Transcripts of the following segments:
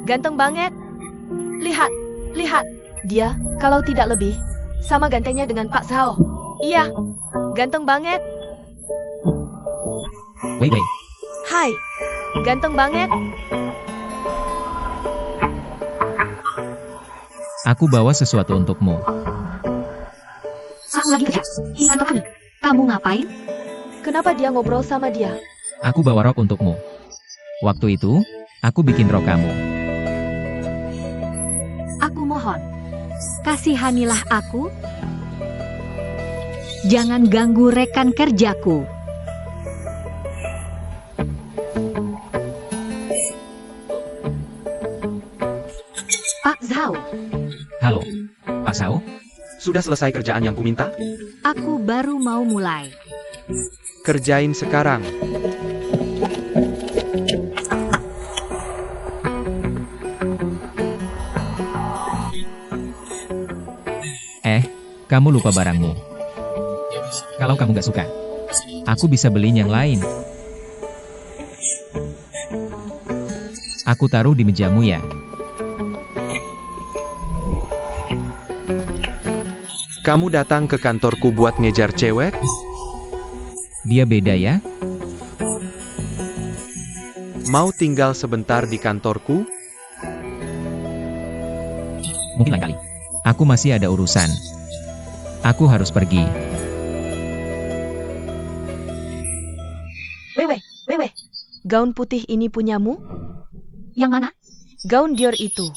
Ganteng banget. Lihat, lihat. Dia, kalau tidak lebih, sama gantengnya dengan Pak Zhao. Iya, ganteng banget. Wei Wei, Hai, ganteng banget. aku bawa sesuatu untukmu. Aku lagi kerja. Di kantor kami. Kamu ngapain? Kenapa dia ngobrol sama dia? Aku bawa rok untukmu. Waktu itu, aku bikin rok kamu. Aku mohon. Kasihanilah aku. Jangan ganggu rekan kerjaku. Pak Zhao, Halo, Pak Sao? Sudah selesai kerjaan yang kuminta? aku baru mau mulai. Kerjain sekarang. Kamu lupa barangmu. Kalau kamu gak suka, aku bisa beliin yang lain. Aku taruh di mejamu ya. Kamu datang ke kantorku buat ngejar cewek? Dia beda ya? Mau tinggal sebentar di kantorku? Mungkin lain kali. Aku masih ada urusan. Aku harus pergi. Wewe. Gaun putih ini punyamu? Yang mana? Gaun Dior itu.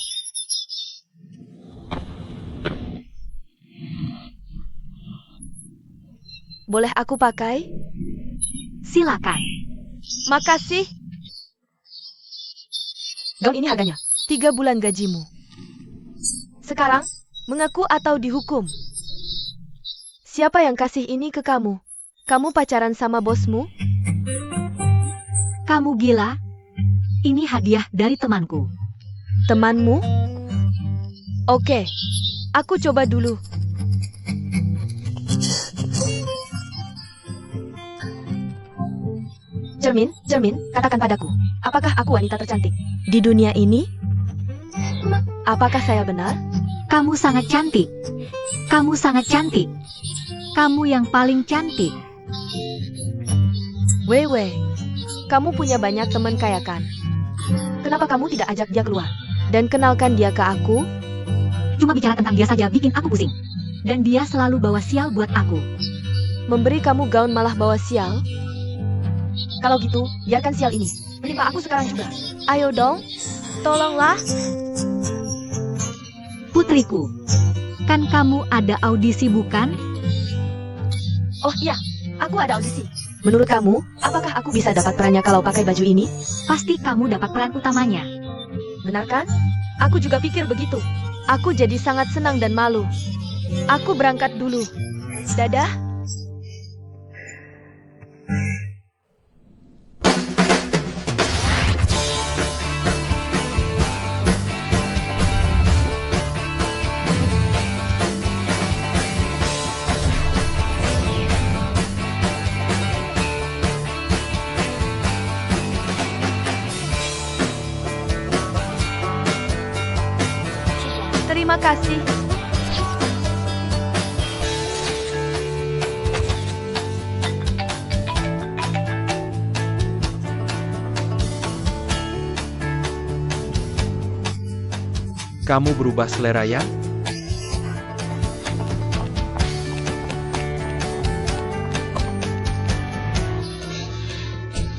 Boleh aku pakai? Silakan. Makasih. Gaun ini harganya 3 bulan gajimu. Sekarang, mengaku atau dihukum? Siapa yang kasih ini ke kamu? Kamu pacaran sama bosmu? Kamu gila? Ini hadiah dari temanku. Temanmu? Oke, aku coba dulu. Cermin, katakan padaku, apakah aku wanita tercantik di dunia ini? Apakah saya benar? Kamu sangat cantik. Kamu sangat cantik. Kamu yang paling cantik. Wewe, kamu punya banyak teman kaya kan? Kenapa kamu tidak ajak dia keluar dan kenalkan dia ke aku? Cuma bicara tentang dia saja bikin aku pusing. Dan dia selalu bawa sial buat aku. Memberi kamu gaun malah bawa sial? Kalau gitu, biarkan sial ini menimpa aku sekarang juga. Ayo dong, tolonglah. Putriku, kan kamu ada audisi bukan? Oh iya, aku ada audisi. Menurut kamu, apakah aku bisa dapat perannya kalau pakai baju ini? Pasti kamu dapat peran utamanya. Benar kan? Aku juga pikir begitu. Aku jadi sangat senang dan malu. Aku berangkat dulu. Dadah. Terima kasih. Kamu berubah selera ya?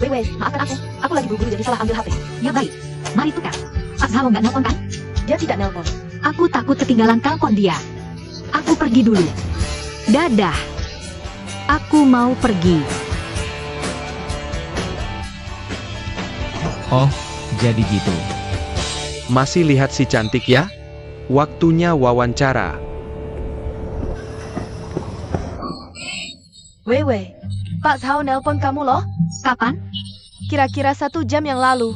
Wewe, maafkan aku. Aku lagi buru-buru jadi salah ambil HP. Ya baik. Mari tukar. Pak Zhao nggak nelpon kan? Dia tidak nelpon. Aku takut ketinggalan telepon dia. Aku pergi dulu. Dadah. Aku mau pergi. Oh, jadi gitu. Masih lihat si cantik ya? Waktunya wawancara. Wewe, Pak Zhao nelpon kamu loh. Kapan? Kira-kira 1 jam yang lalu.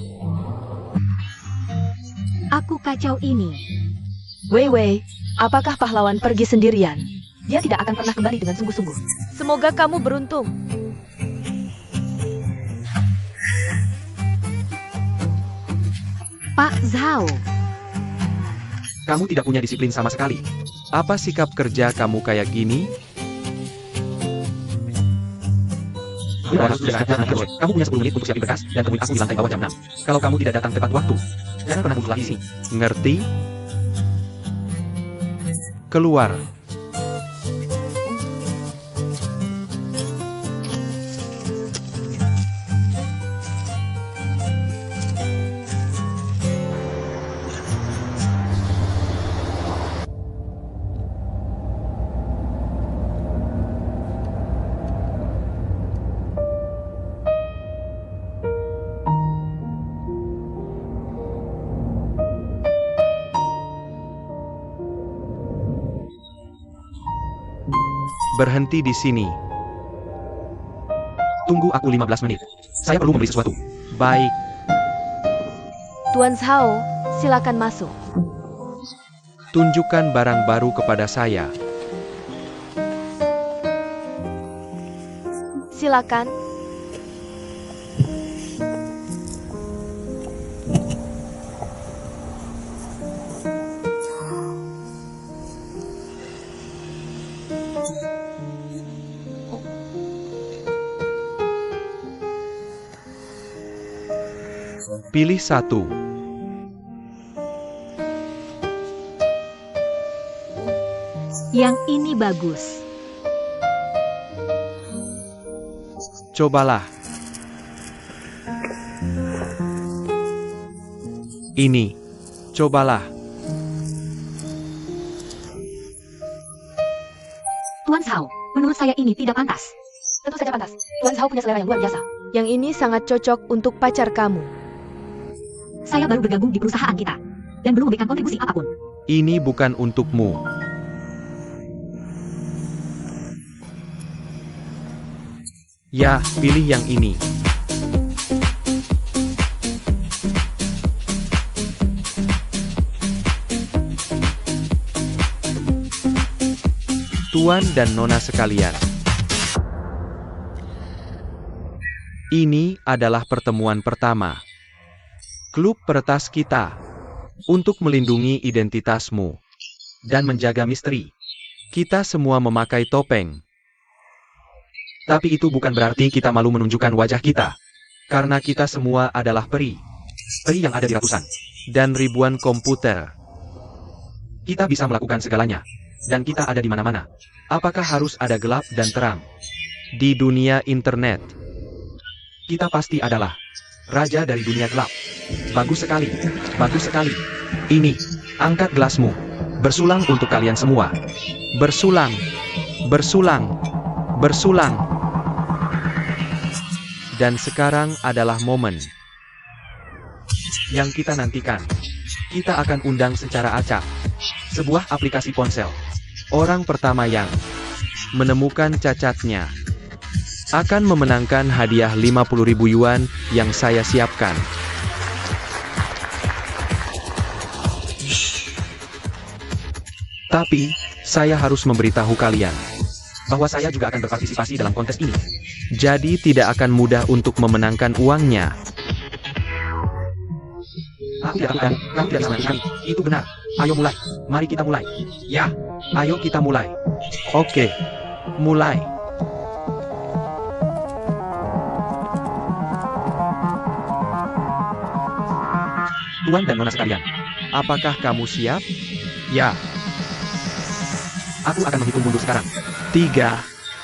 Aku kacau ini. Wewe, apakah pahlawan pergi sendirian? Dia tidak akan pernah kembali dengan sungguh-sungguh. Semoga kamu beruntung. Pak Zhao. Kamu tidak punya disiplin sama sekali. Apa sikap kerja kamu kayak gini? Kamu punya 10 menit untuk siapin berkas, dan temui aku di lantai bawah jam 6. Kalau kamu tidak datang tepat waktu, jangan pernah kumpul lagi sini. Ngerti? Keluar. Berhenti di sini. Tunggu aku 15 menit. Saya perlu membeli sesuatu. Baik. Tuan Zhao, silakan masuk. Tunjukkan barang baru kepada saya. Silakan. Pilih satu. Yang ini bagus. Cobalah. Ini. Cobalah. Tuan Zhao, menurut saya ini tidak pantas. Tentu saja pantas. Tuan Zhao punya selera yang luar biasa. Yang ini sangat cocok untuk pacar kamu. Saya baru bergabung di perusahaan kita, dan belum memberikan kontribusi apapun. Ini bukan untukmu. Ya, pilih yang ini. Tuan dan Nona sekalian. Ini adalah pertemuan pertama. Klub peretas kita. Untuk melindungi identitasmu. Dan menjaga misteri. Kita semua memakai topeng. Tapi itu bukan berarti kita malu menunjukkan wajah kita. Karena kita semua adalah peri. Peri yang ada di ratusan. Dan ribuan komputer. Kita bisa melakukan segalanya. Dan kita ada di mana-mana. Apakah harus ada gelap dan terang? Di dunia internet. Kita pasti adalah raja dari dunia gelap. Bagus sekali. Bagus sekali. Ini. Angkat gelasmu. Bersulang untuk kalian semua. Bersulang. Bersulang. Bersulang. Dan sekarang adalah momen yang kita nantikan. Kita akan undang secara acak sebuah aplikasi ponsel. Orang pertama yang menemukan cacatnya akan memenangkan hadiah 50.000 yuan yang saya siapkan. Tapi, saya harus memberitahu kalian bahwa saya juga akan berpartisipasi dalam kontes ini. Jadi tidak akan mudah untuk memenangkan uangnya. Aku tidak lakukan, kamu tidak sama sekali. Itu benar. Ayo mulai. Mari kita mulai. Ya, ayo kita mulai. Oke, mulai. Tuan dan Nona sekalian, apakah kamu siap? Ya. Aku akan menghitung mundur sekarang. 3,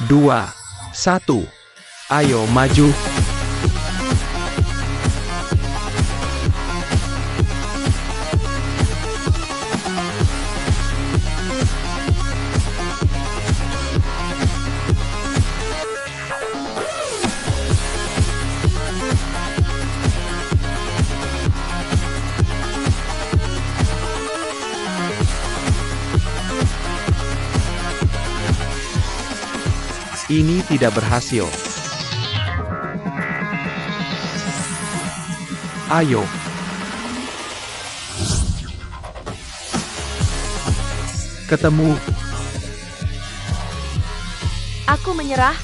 2, 1. Ayo maju. Ini tidak berhasil. Ayo. Ketemu. Aku menyerah.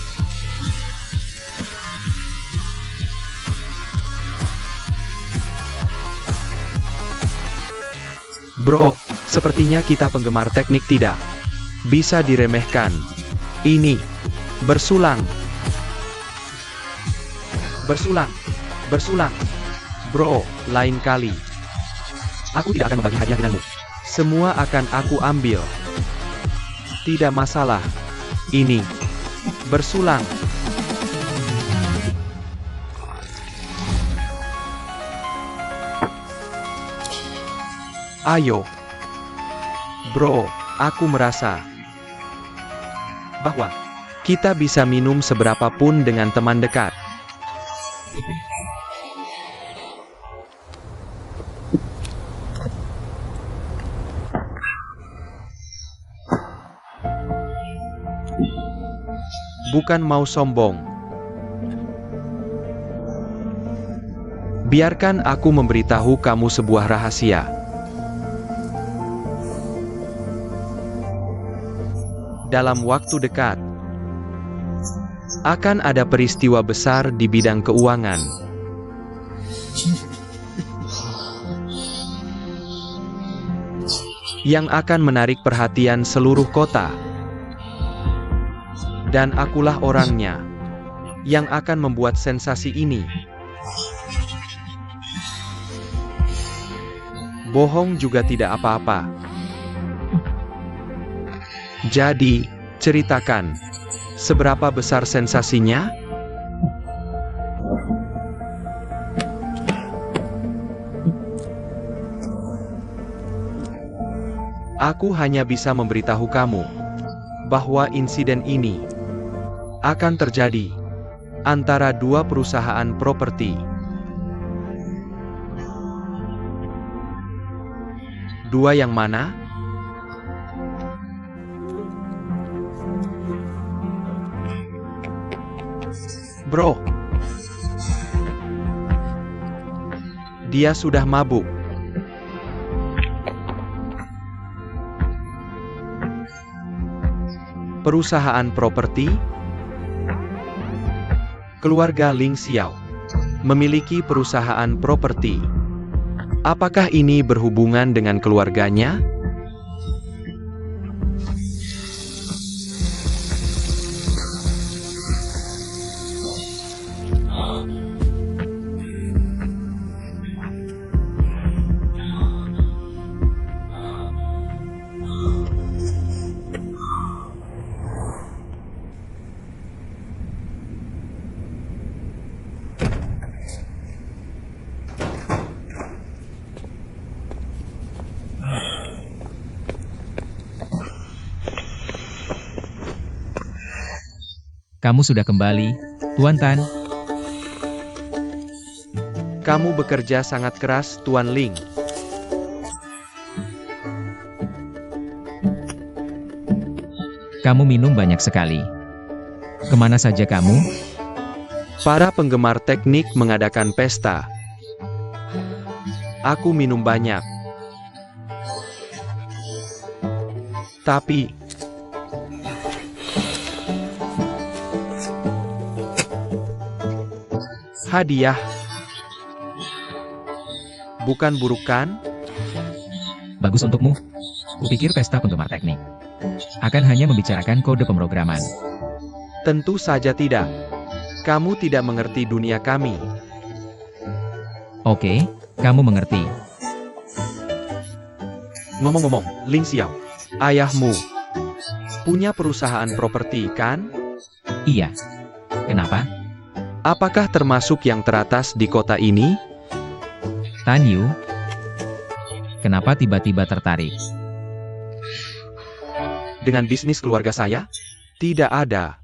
Bro, sepertinya kita penggemar teknik tidak bisa diremehkan. Ini bersulang. Bersulang. Bersulang. Bro, lain kali aku tidak akan membagi hadiah denganmu. Semua akan aku ambil. Tidak masalah. Ini bersulang. Ayo. Bro, aku merasa bahwa kita bisa minum seberapapun dengan teman dekat. Bukan mau sombong. Biarkan aku memberitahu kamu sebuah rahasia. Dalam waktu dekat, akan ada peristiwa besar di bidang keuangan. Yang akan menarik perhatian seluruh kota. Dan akulah orangnya yang akan membuat sensasi ini. Bohong juga tidak apa-apa. Jadi, ceritakan, seberapa besar sensasinya? Aku hanya bisa memberitahu kamu bahwa insiden ini akan terjadi antara dua perusahaan properti. Dua yang mana? Bro, dia sudah mabuk. Perusahaan properti, keluarga Ling Xiao memiliki perusahaan properti. Apakah ini berhubungan dengan keluarganya? Kamu sudah kembali, Tuan Tan. Kamu bekerja sangat keras, Tuan Ling. Kamu minum banyak sekali. Kemana saja kamu? Para penggemar teknik mengadakan pesta. Aku minum banyak. Tapi hadiah bukan buruk kan? Bagus untukmu. Kupikir pesta penggemar teknik akan hanya membicarakan kode pemrograman. Tentu saja tidak. Kamu tidak mengerti dunia kami. Oke, kamu mengerti. Ngomong-ngomong, Ling Xiao, ayahmu punya perusahaan properti kan? Iya. Kenapa? Apakah termasuk yang teratas di kota ini? Tan Yu, kenapa tiba-tiba tertarik? Dengan bisnis keluarga saya? Tidak ada.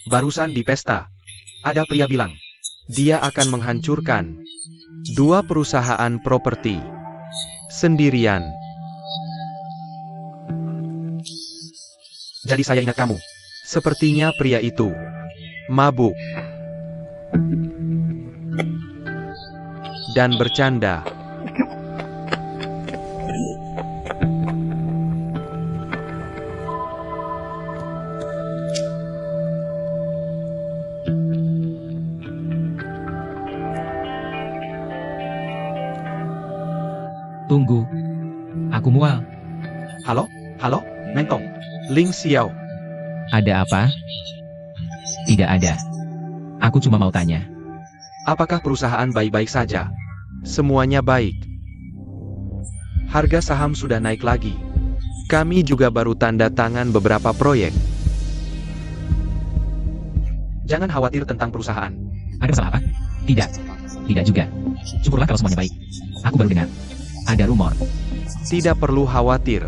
Barusan di pesta, ada pria bilang, dia akan menghancurkan dua perusahaan properti sendirian. Jadi saya ingat kamu. Sepertinya pria itu mabuk dan bercanda. Tunggu. Aku mual. Halo? Halo? Mentong. Ling Xiao. Ada apa? Tidak ada. Aku cuma mau tanya. Apakah perusahaan baik-baik saja? Semuanya baik. Harga saham sudah naik lagi. Kami juga baru tanda tangan beberapa proyek. Jangan khawatir tentang perusahaan. Ada masalah apa? Tidak. Tidak juga. Syukurlah kalau semuanya baik. Aku baru dengar. Ada rumor. Tidak perlu khawatir.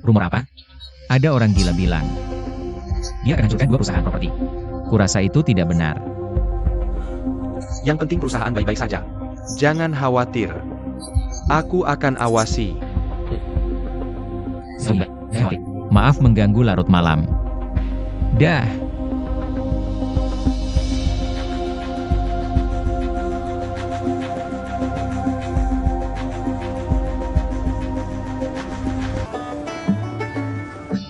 Rumor apa? Ada orang gila bilang. Dia akan hancurkan 2 perusahaan properti. Kurasa itu tidak benar. Yang penting perusahaan baik-baik saja. Jangan khawatir. Aku akan awasi. Sudah. Maaf mengganggu larut malam. Dah.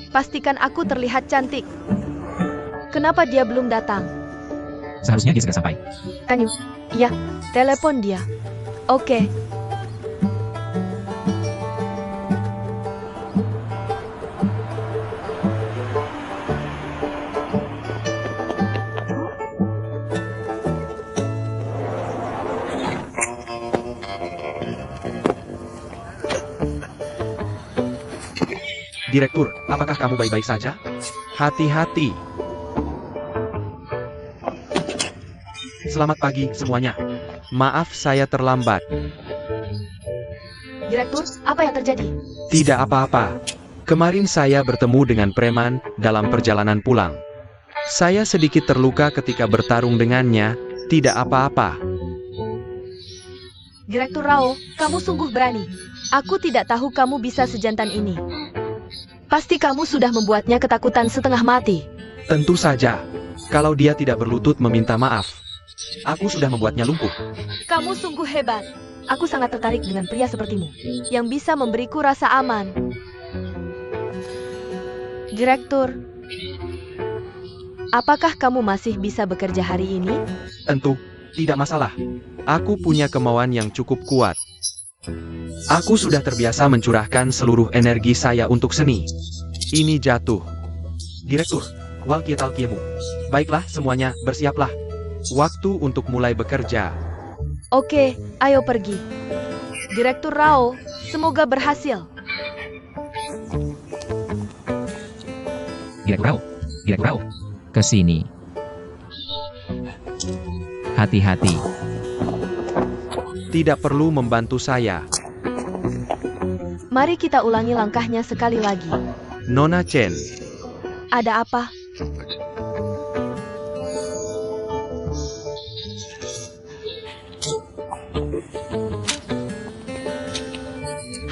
Pastikan aku terlihat cantik. Kenapa dia belum datang? Seharusnya dia segera sampai. Tanyu. Ya, telepon dia. Oke. Direktur, apakah kamu baik-baik saja? Hati-hati. Selamat pagi semuanya. Maaf saya terlambat. Direktur, apa yang terjadi? Tidak apa-apa. Kemarin saya bertemu dengan preman dalam perjalanan pulang. Saya sedikit terluka ketika bertarung dengannya, tidak apa-apa. Direktur Rao, kamu sungguh berani. Aku tidak tahu kamu bisa sejantan ini. Pasti kamu sudah membuatnya ketakutan setengah mati. Tentu saja. Kalau dia tidak berlutut meminta maaf, aku sudah membuatnya lumpuh. Kamu sungguh hebat. Aku sangat tertarik dengan pria sepertimu, yang bisa memberiku rasa aman. Direktur, apakah kamu masih bisa bekerja hari ini? Tentu, tidak masalah. Aku punya kemauan yang cukup kuat. Aku sudah terbiasa mencurahkan seluruh energi saya untuk seni. Ini jatuh. Direktur, walkie-talkiemu. Baiklah semuanya, bersiaplah. Waktu untuk mulai bekerja. Oke, ayo pergi. Direktur Rao, semoga berhasil. Direktur Rao. Ke sini. Hati-hati. Tidak perlu membantu saya. Mari kita ulangi langkahnya sekali lagi. Nona Chen, Ada apa?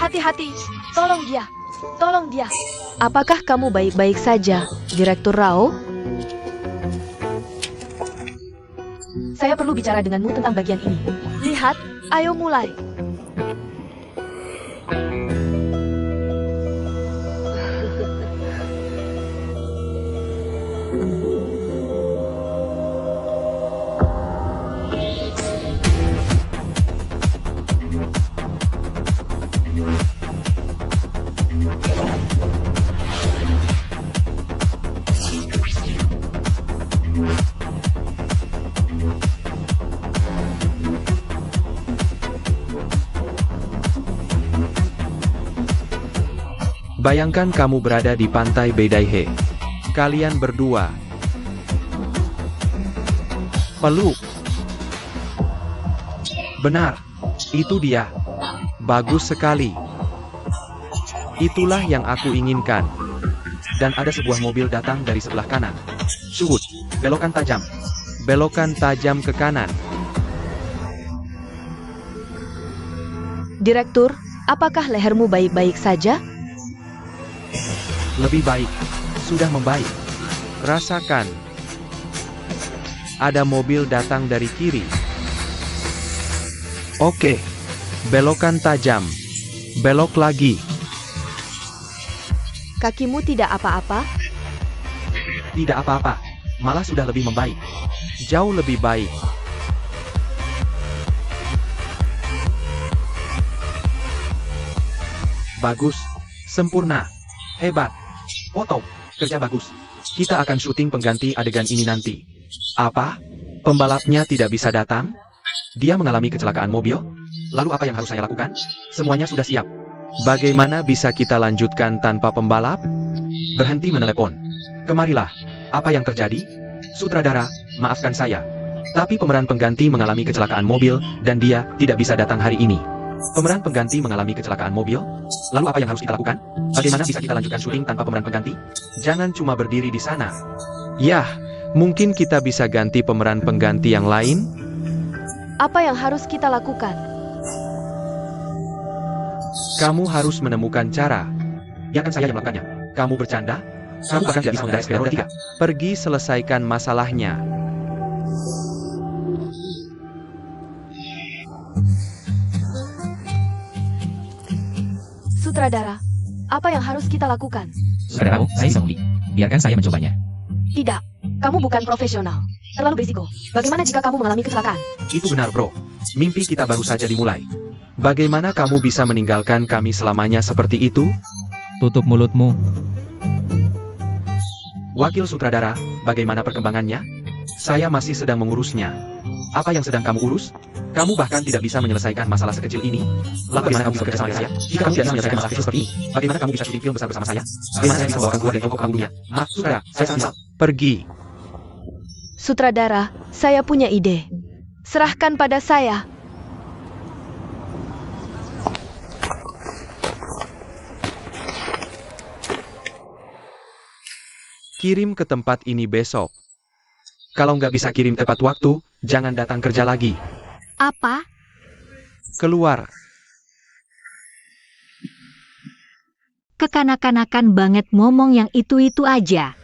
Hati-hati, tolong dia. Tolong dia. Apakah kamu baik-baik saja, Direktur Rao? Saya perlu bicara denganmu tentang bagian ini. Lihat, ayo mulai. bayangkan kamu berada di pantai Beidaihe. Kalian berdua peluk. Benar, itu dia. Bagus sekali. Itulah yang aku inginkan. Dan ada sebuah mobil datang dari sebelah kanan. Suhud, belokan tajam. Belokan tajam ke kanan. Direktur, apakah lehermu baik-baik saja? Lebih baik. Sudah membaik. Rasakan. Ada mobil datang dari kiri. Oke. Belokan tajam. Belok lagi. Kakimu tidak apa-apa? Tidak apa-apa. Malah sudah lebih membaik. Jauh lebih baik. Bagus. Sempurna. Hebat. Foto. Kerja bagus. Kita akan syuting pengganti adegan ini nanti. Apa? Pembalapnya tidak bisa datang? Dia mengalami kecelakaan mobil? Lalu apa yang harus saya lakukan? Semuanya sudah siap. Bagaimana bisa kita lanjutkan tanpa pembalap? Berhenti menelepon. Kemarilah. Apa yang terjadi? Sutradara, maafkan saya. Tapi pemeran pengganti mengalami kecelakaan mobil, dan dia tidak bisa datang hari ini. Pemeran pengganti mengalami kecelakaan mobil? Lalu apa yang harus kita lakukan? Bagaimana bisa kita lanjutkan syuting tanpa pemeran pengganti? Jangan cuma berdiri di sana. Yah, mungkin kita bisa ganti pemeran pengganti yang lain? Apa yang harus kita lakukan? Kamu harus menemukan cara. Biarkan saya yang melakukannya. Kamu bercanda? Kamu bahkan tidak bisa mengendarai sepeda roda 3. Pergi selesaikan masalahnya. Sutradara, apa yang harus kita lakukan? Saudaraku, saya bisa mengundi. Biarkan saya mencobanya. Tidak, kamu bukan profesional. Terlalu berisiko. Bagaimana jika kamu mengalami kecelakaan? Itu benar, bro. Mimpi kita baru saja dimulai. Bagaimana kamu bisa meninggalkan kami selamanya seperti itu? Tutup mulutmu. Wakil sutradara, bagaimana perkembangannya? Saya masih sedang mengurusnya. Apa yang sedang kamu urus? Kamu bahkan tidak bisa menyelesaikan masalah sekecil ini. Lalu bagaimana kamu bisa bekerja sama saya? Jika kamu tidak bisa menyelesaikan masalah kecil seperti ini, bagaimana kamu bisa syuting film besar bersama saya? Bagaimana saya bisa membawakan keluar dari Tiongkok ke dunia? Maaf, sutradara, saya sangat misal. Pergi. Sutradara, saya punya ide. Serahkan pada saya. Kirim ke tempat ini besok. Kalau nggak bisa kirim tepat waktu, jangan datang kerja lagi. Apa? Keluar. Kekanak-kanakan banget ngomong yang itu-itu aja.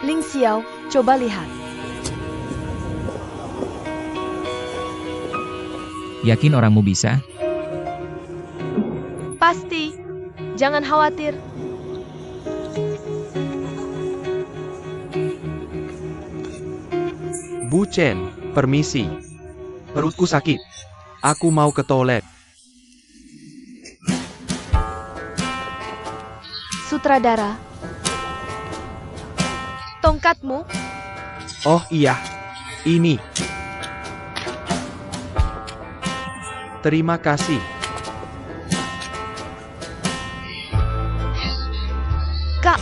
Ling Xiao, coba lihat. Yakin orangmu bisa? Pasti. Jangan khawatir. Bu Chen, permisi. Perutku sakit. Aku mau ke toilet. Sutradara. Tongkatmu? Oh iya, ini. Terima kasih. Kak.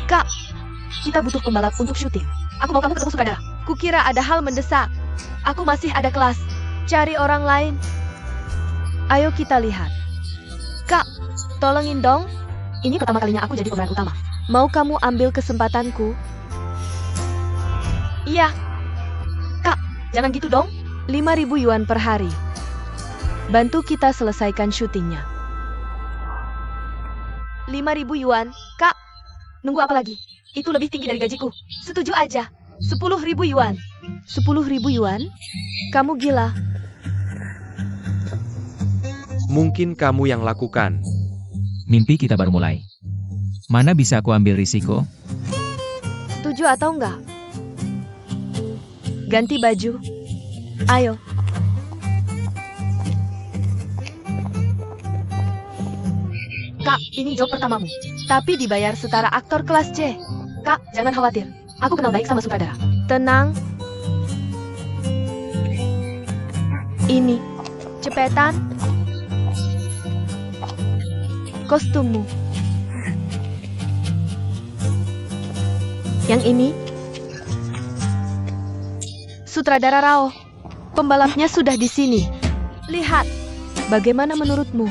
Kak, kita butuh pembalap untuk syuting. Aku mau kamu ketemu sutradara. Kukira ada hal mendesak. Aku masih ada kelas. Cari orang lain. Ayo kita lihat. Kak, tolongin dong. Ini pertama kalinya aku jadi pemeran utama. Mau kamu ambil kesempatanku? Iya. Kak, jangan gitu dong. 5.000 yuan per hari. Bantu kita selesaikan syutingnya. 5.000 yuan, Kak. Nunggu apa lagi? Itu lebih tinggi dari gajiku. Setuju aja. 10.000 yuan. 10.000 yuan? Kamu gila. Mungkin kamu yang lakukan. Mimpi kita baru mulai. Mana bisa aku ambil risiko? Setuju atau enggak? Ganti baju. Ayo. Kak, ini job pertamamu. Tapi dibayar setara aktor kelas C. Kak, jangan khawatir. Aku kenal baik sama sutradara. Tenang. Ini. Cepetan. Kostummu. Yang ini. Sutradara Rao. Pembalapnya sudah di sini. Lihat. Bagaimana menurutmu?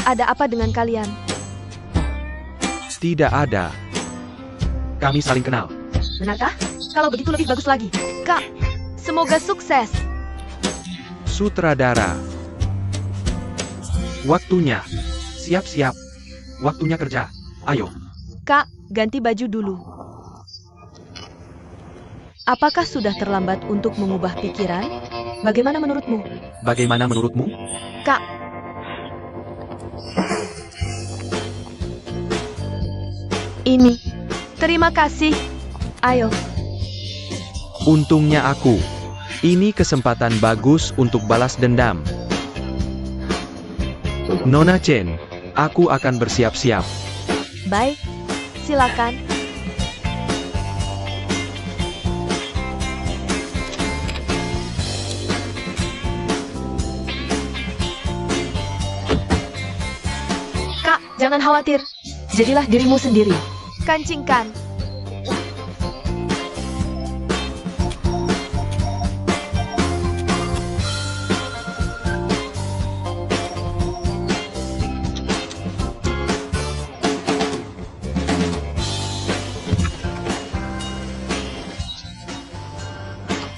Ada apa dengan kalian? Tidak ada. Kami saling kenal. Benarkah? Kalau begitu lebih bagus lagi. Kak, semoga sukses. Sutradara. Waktunya. Siap-siap. Waktunya kerja. Ayo. Kak, ganti baju dulu. Apakah sudah terlambat untuk mengubah pikiran? Bagaimana menurutmu? Bagaimana menurutmu? Kak. Ini. Terima kasih. Ayo. Untungnya aku. Ini kesempatan bagus untuk balas dendam. Nona Chen, aku akan bersiap-siap. Baik. Silakan. Kak, jangan khawatir. Jadilah dirimu sendiri. Kancingkan.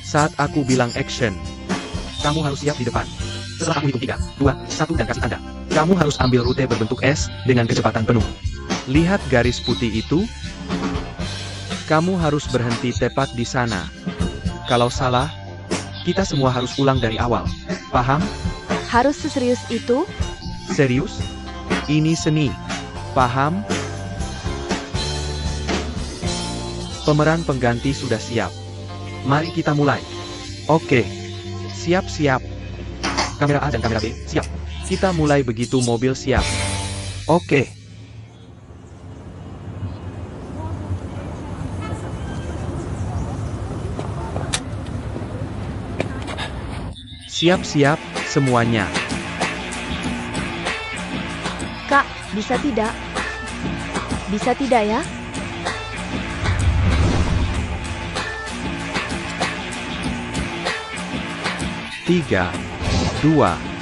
Saat aku bilang action, kamu harus siap di depan. Setelah aku hitung 3, 2, 1 dan kasih tanda, kamu harus ambil rute berbentuk S dengan kecepatan penuh. Lihat garis putih itu? Kamu harus berhenti tepat di sana. Kalau salah, kita semua harus ulang dari awal. Paham? Harus seserius itu? Serius? Ini seni. Paham? Pemeran pengganti sudah siap. Mari kita mulai. Oke. Siap-siap. Kamera A dan kamera B, siap. Kita mulai begitu mobil siap. Oke. Siap-siap, semuanya. Kak, bisa tidak? Bisa tidak ya? Tiga, 2,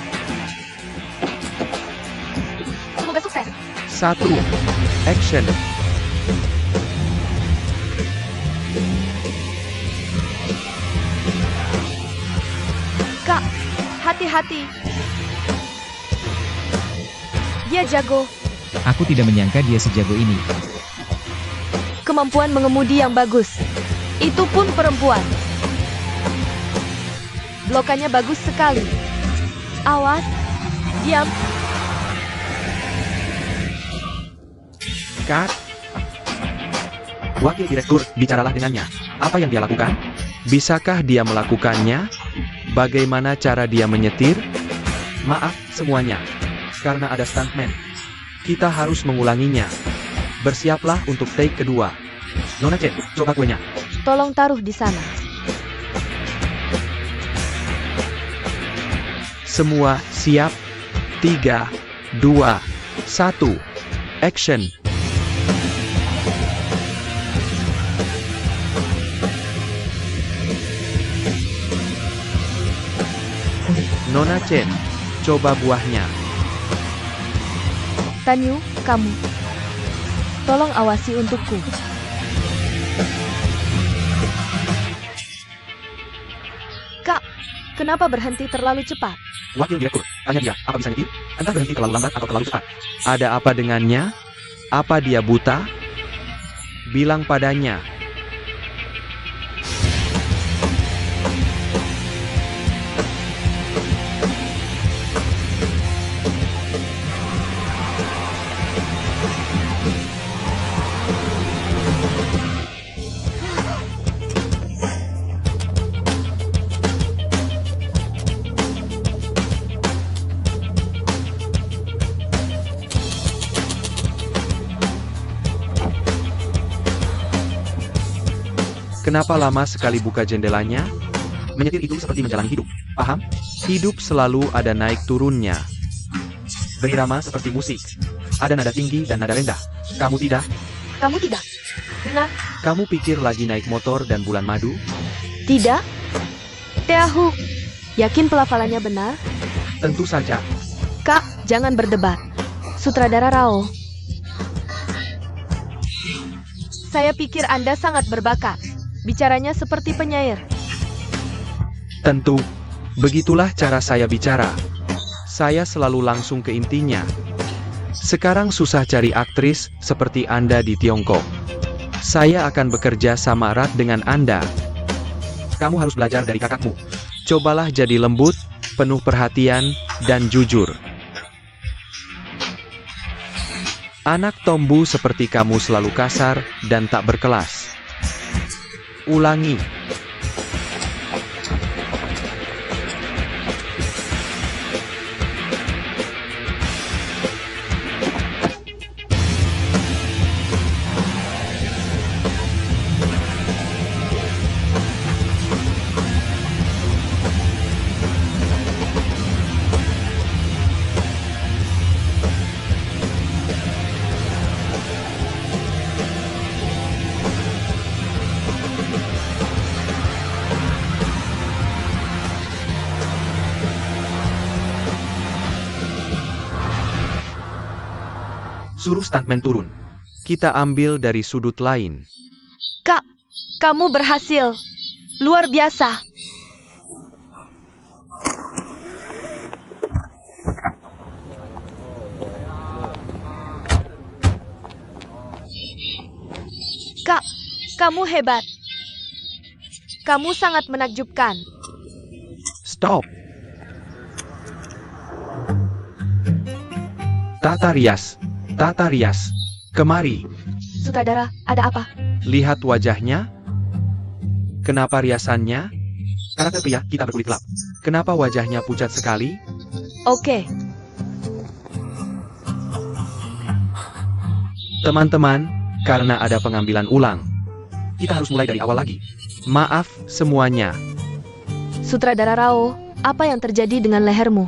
Semoga sukses. 1. Action. Kak, hati-hati. Dia jago. Aku tidak menyangka dia sejago ini. Kemampuan mengemudi yang bagus. Itu pun perempuan. Blokannya bagus sekali. Awas. Diam. Cut. Wakil Direktur, bicaralah dengannya. Apa yang dia lakukan? Bisakah dia melakukannya? Bagaimana cara dia menyetir? Maaf, semuanya. Karena ada stuntman. Kita harus mengulanginya. Bersiaplah untuk take kedua. Nona Chen, coba kuenya. Tolong taruh di sana. Semua siap. 3, 2, 1. Action. Nona Chen, coba buahnya. Tanyu, kamu. Tolong awasi untukku. Kak, kenapa berhenti terlalu cepat? Wakil Direktur, tanya dia, apa bisa nyetir? Entah berhenti terlalu lambat atau terlalu cepat. Ada apa dengannya? Apa dia buta? Bilang padanya. Kenapa lama sekali buka jendelanya? Menyetir itu seperti menjalani hidup, paham? Hidup selalu ada naik turunnya. Berirama seperti musik. Ada nada tinggi dan nada rendah. Kamu tidak? Kamu tidak? Benar? Kamu pikir lagi naik motor dan bulan madu? Tidak? Teahu, yakin pelafalannya benar? Tentu saja. Kak, jangan berdebat. Sutradara Rao. Saya pikir Anda sangat berbakat. Bicaranya seperti penyair. Tentu. Begitulah cara saya bicara. Saya selalu langsung ke intinya. Sekarang susah cari aktris seperti Anda di Tiongkok. Saya akan bekerja sama erat dengan Anda. Kamu harus belajar dari kakakmu. Cobalah jadi lembut, penuh perhatian, dan jujur. Anak Tombu seperti kamu selalu kasar dan tak berkelas. Ulangi. Suruh stuntman turun. Kita ambil dari sudut lain. Kak, kamu berhasil. Luar biasa. Kak, kamu hebat. Kamu sangat menakjubkan. Stop. Tata Rias, kemari. Sutradara, ada apa? Lihat wajahnya. Kenapa riasannya? Karakter pria, kita berkulit gelap. Kenapa wajahnya pucat sekali? Oke. Teman-teman, karena ada pengambilan ulang. Kita harus mulai dari awal lagi. Maaf semuanya. Sutradara Rao, apa yang terjadi dengan lehermu?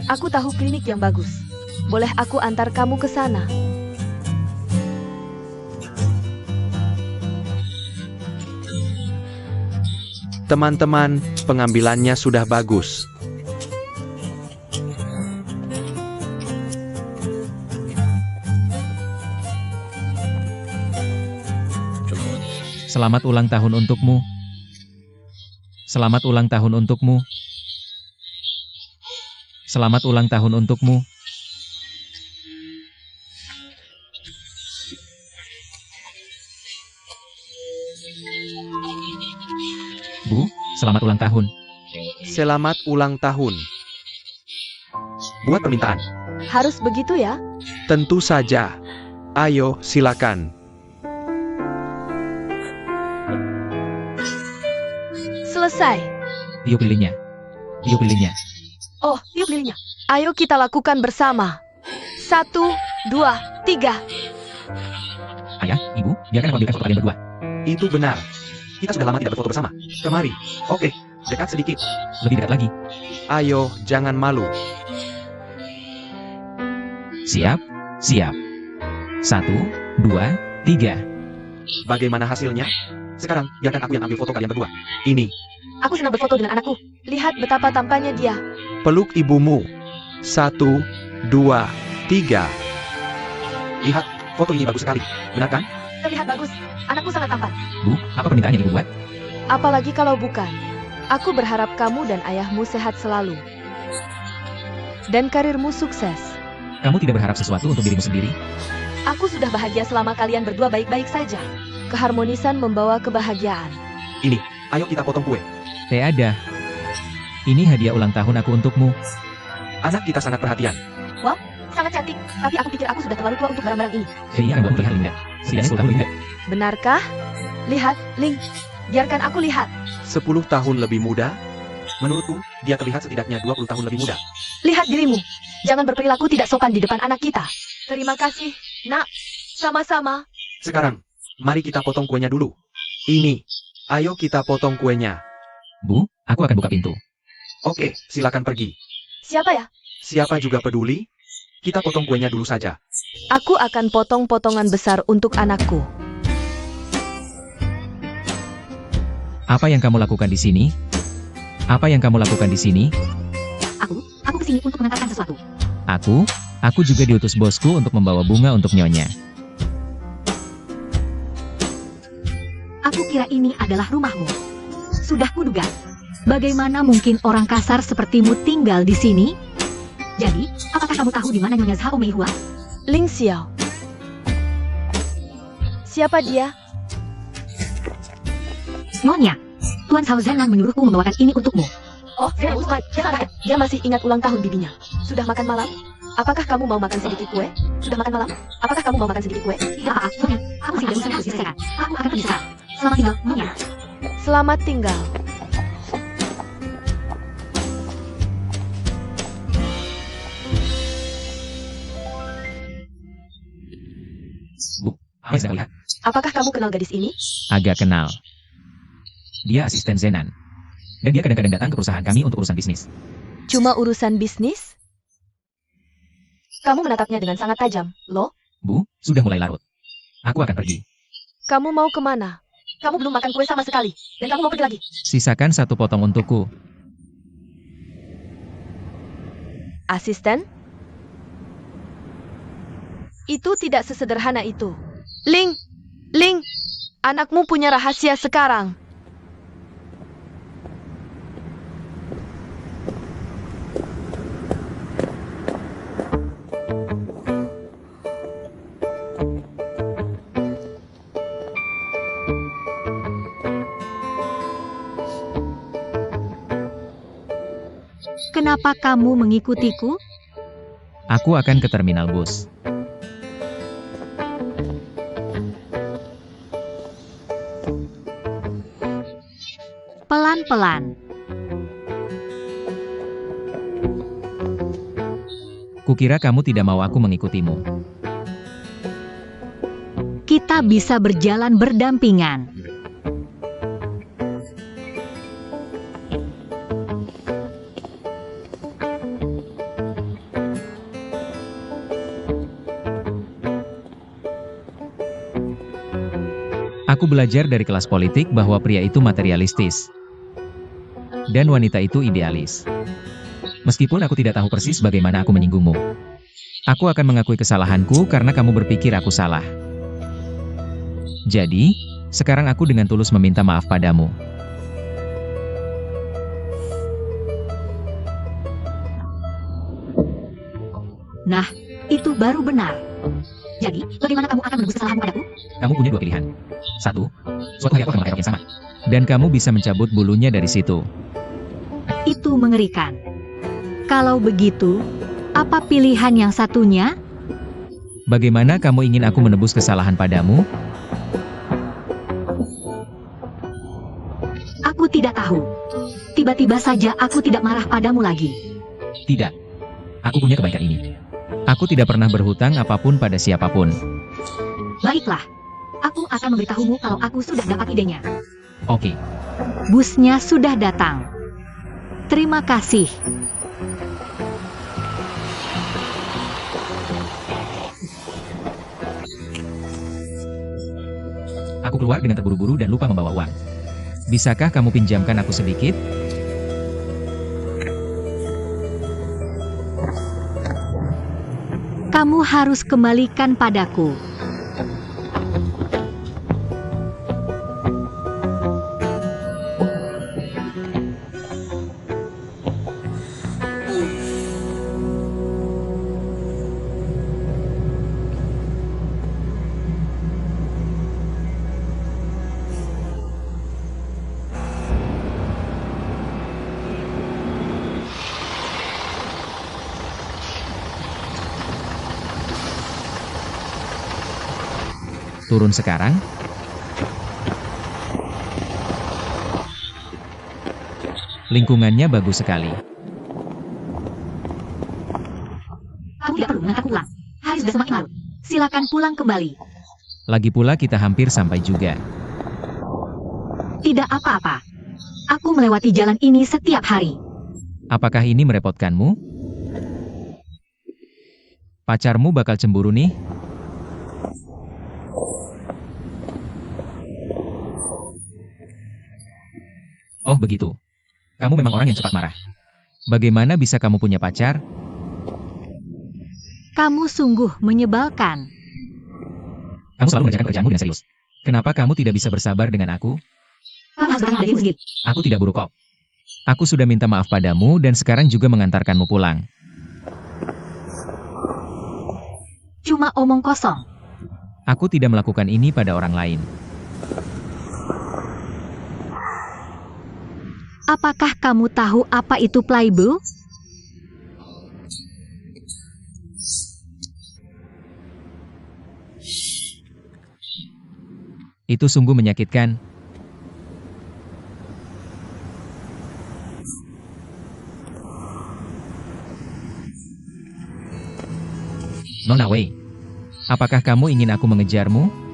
Aku tahu klinik yang bagus. Boleh aku antar kamu ke sana? Teman-teman, pengambilannya sudah bagus. Selamat ulang tahun untukmu. Selamat ulang tahun untukmu. Selamat ulang tahun untukmu. Bu, selamat ulang tahun. Selamat ulang tahun. Buat permintaan. Harus begitu ya? Tentu saja. Ayo, silakan. Selesai. Tiup lilinnya. Tiup lilinnya. Oh, yuk lilinnya. Ayo kita lakukan bersama. 1, 2, 3. Ayah, ibu, biarkan aku ambilkan foto kalian berdua. Itu benar. Kita sudah lama tidak berfoto bersama. Kemari. Oke, dekat sedikit. Lebih dekat lagi. Ayo, jangan malu. Siap, siap. 1, 2, 3. Bagaimana hasilnya? Sekarang, biarkan aku yang ambil foto kalian berdua. Ini. Aku senang berfoto dengan anakku. Lihat betapa tampannya dia. Peluk ibumu. 1, 2, 3. Lihat, foto ini bagus sekali. Benar kan? Terlihat bagus. Anakku sangat tampan. Bu, apa permintaan yang ibu buat? Apalagi kalau bukan. Aku berharap kamu dan ayahmu sehat selalu. Dan karirmu sukses. Kamu tidak berharap sesuatu untuk dirimu sendiri? Aku sudah bahagia selama kalian berdua baik-baik saja. Keharmonisan membawa kebahagiaan. Ini, ayo kita potong kue. Tiada. Ini hadiah ulang tahun aku untukmu. Anak kita sangat perhatian. Sangat cantik, tapi aku pikir aku sudah terlalu tua untuk barang-barang ini. Ini akan membuatmu terlihat indah. Setidaknya 10 tahun lebih indah. Benarkah? Lihat, Ling. Biarkan aku lihat. 10 tahun lebih muda? Menurutku, dia terlihat setidaknya 20 tahun lebih muda. Lihat dirimu. Jangan berperilaku tidak sopan di depan anak kita. Terima kasih, Nak. Sama-sama. Sekarang, mari kita potong kuenya dulu. Ini. Ayo kita potong kuenya. Bu, aku akan buka pintu. Oke, silakan pergi. Siapa ya? Siapa juga peduli? Kita potong kuenya dulu saja. Aku akan potong potongan besar untuk anakku. Apa yang kamu lakukan di sini? Apa yang kamu lakukan di sini? Aku kesini untuk mengantarkan sesuatu. Aku juga diutus bosku untuk membawa bunga untuk nyonya. Aku kira ini adalah rumahmu. Sudah kuduga. Bagaimana mungkin orang kasar sepertimu tinggal di sini? Jadi, apakah kamu tahu di mana Nyonya Zhao Meihua? Ling Xiao. Siapa dia? Nyonya, Tuan Zhao Zenan menyuruhku membawakan ini untukmu. Oh, dia masih ingat ulang tahun bibinya. Sudah makan malam? Apakah kamu mau makan sedikit kue? Sudah makan malam? Apakah kamu mau makan sedikit kue? Tidak apa-apa, Nyonya. Aku sudah bisa selesaikan. Aku akan pergi sekarang. Selamat tinggal, Nyonya. Selamat tinggal. Bu, apa yang sedang lihat? Apakah kamu kenal gadis ini? Agak kenal. Dia asisten Zenan. Dan dia kadang-kadang datang ke perusahaan kami untuk urusan bisnis. Cuma urusan bisnis? Kamu menatapnya dengan sangat tajam, loh? Bu, sudah mulai larut. Aku akan pergi. Kamu mau kemana? Kamu belum makan kue sama sekali. Dan kamu mau pergi lagi? Sisakan 1 potong untukku. Asisten? Itu tidak sesederhana itu. Ling! Ling! Anakmu punya rahasia sekarang. Kenapa kamu mengikutiku? Aku akan ke terminal bus. Pelan-pelan. Kukira kamu tidak mau aku mengikutimu. Kita bisa berjalan berdampingan. Aku belajar dari kelas politik bahwa pria itu materialistis. Dan wanita itu idealis. Meskipun aku tidak tahu persis bagaimana aku menyinggungmu. Aku akan mengakui kesalahanku karena kamu berpikir aku salah. Jadi, sekarang aku dengan tulus meminta maaf padamu. Nah, itu baru benar. Jadi, bagaimana kamu akan menebus kesalahanmu padaku? Kamu punya 2 pilihan. 1, suatu hari aku akan memakai rok yang sama. Dan kamu bisa mencabut bulunya dari situ. Itu mengerikan. Kalau begitu, apa pilihan yang satunya? Bagaimana kamu ingin aku menebus kesalahan padamu? Aku tidak tahu. Tiba-tiba saja aku tidak marah padamu lagi. Tidak. Aku punya kebaikan ini. Aku tidak pernah berhutang apapun pada siapapun. Baiklah. Aku akan memberitahumu kalau aku sudah dapat idenya. Oke. Busnya sudah datang. Terima kasih. Aku keluar dengan terburu-buru dan lupa membawa uang. Bisakah kamu pinjamkan aku sedikit? Kamu harus kembalikan padaku. Turun sekarang? Lingkungannya bagus sekali. Kamu tidak perlu mengantarku pulang. Hari sudah semakin larut. Silakan pulang kembali. Lagi pula kita hampir sampai juga. Tidak apa-apa. Aku melewati jalan ini setiap hari. Apakah ini merepotkanmu? Pacarmu bakal cemburu nih? Oh begitu. Kamu memang orang yang cepat marah. Bagaimana bisa kamu punya pacar? Kamu sungguh menyebalkan. Kamu selalu mengerjakan pekerjaanmu dengan serius. Kenapa kamu tidak bisa bersabar dengan aku? Kamu harus berani menjadi sedikit. Aku tidak buruk kok. Aku sudah minta maaf padamu dan sekarang juga mengantarkanmu pulang. Cuma omong kosong. Aku tidak melakukan ini pada orang lain. Apakah kamu tahu apa itu playboy? Itu sungguh menyakitkan. Nona Wei, apakah kamu ingin aku mengejarmu?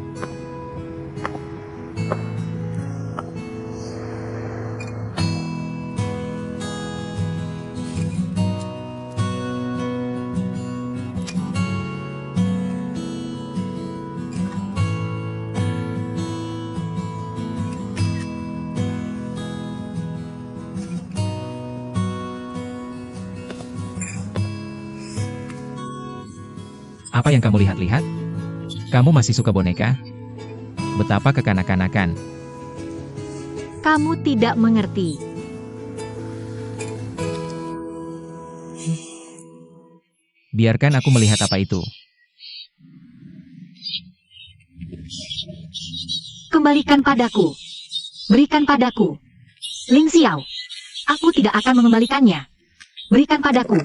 Apa yang kamu lihat-lihat? Kamu masih suka boneka? Betapa kekanak-kanakan. Kamu tidak mengerti. Biarkan aku melihat apa itu. Kembalikan padaku. Berikan padaku. Ling Xiao. Aku tidak akan mengembalikannya. Berikan padaku.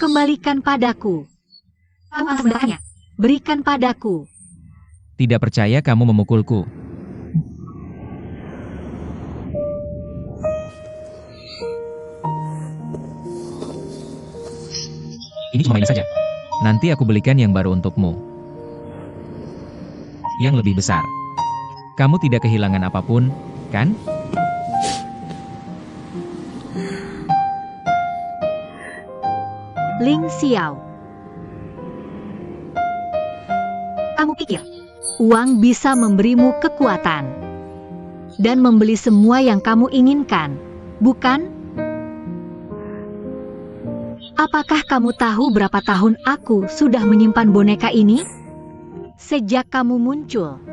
Kembalikan padaku. Kamu akan mendapatkannya. Berikan padaku. Tidak percaya kamu memukulku. Ini cuma mainan saja. Nanti aku belikan yang baru untukmu. Yang lebih besar. Kamu tidak kehilangan apapun, kan? Ling Xiao. Kamu pikir uang bisa memberimu kekuatan dan membeli semua yang kamu inginkan, bukan? Apakah kamu tahu berapa tahun aku sudah menyimpan boneka ini? Sejak kamu muncul,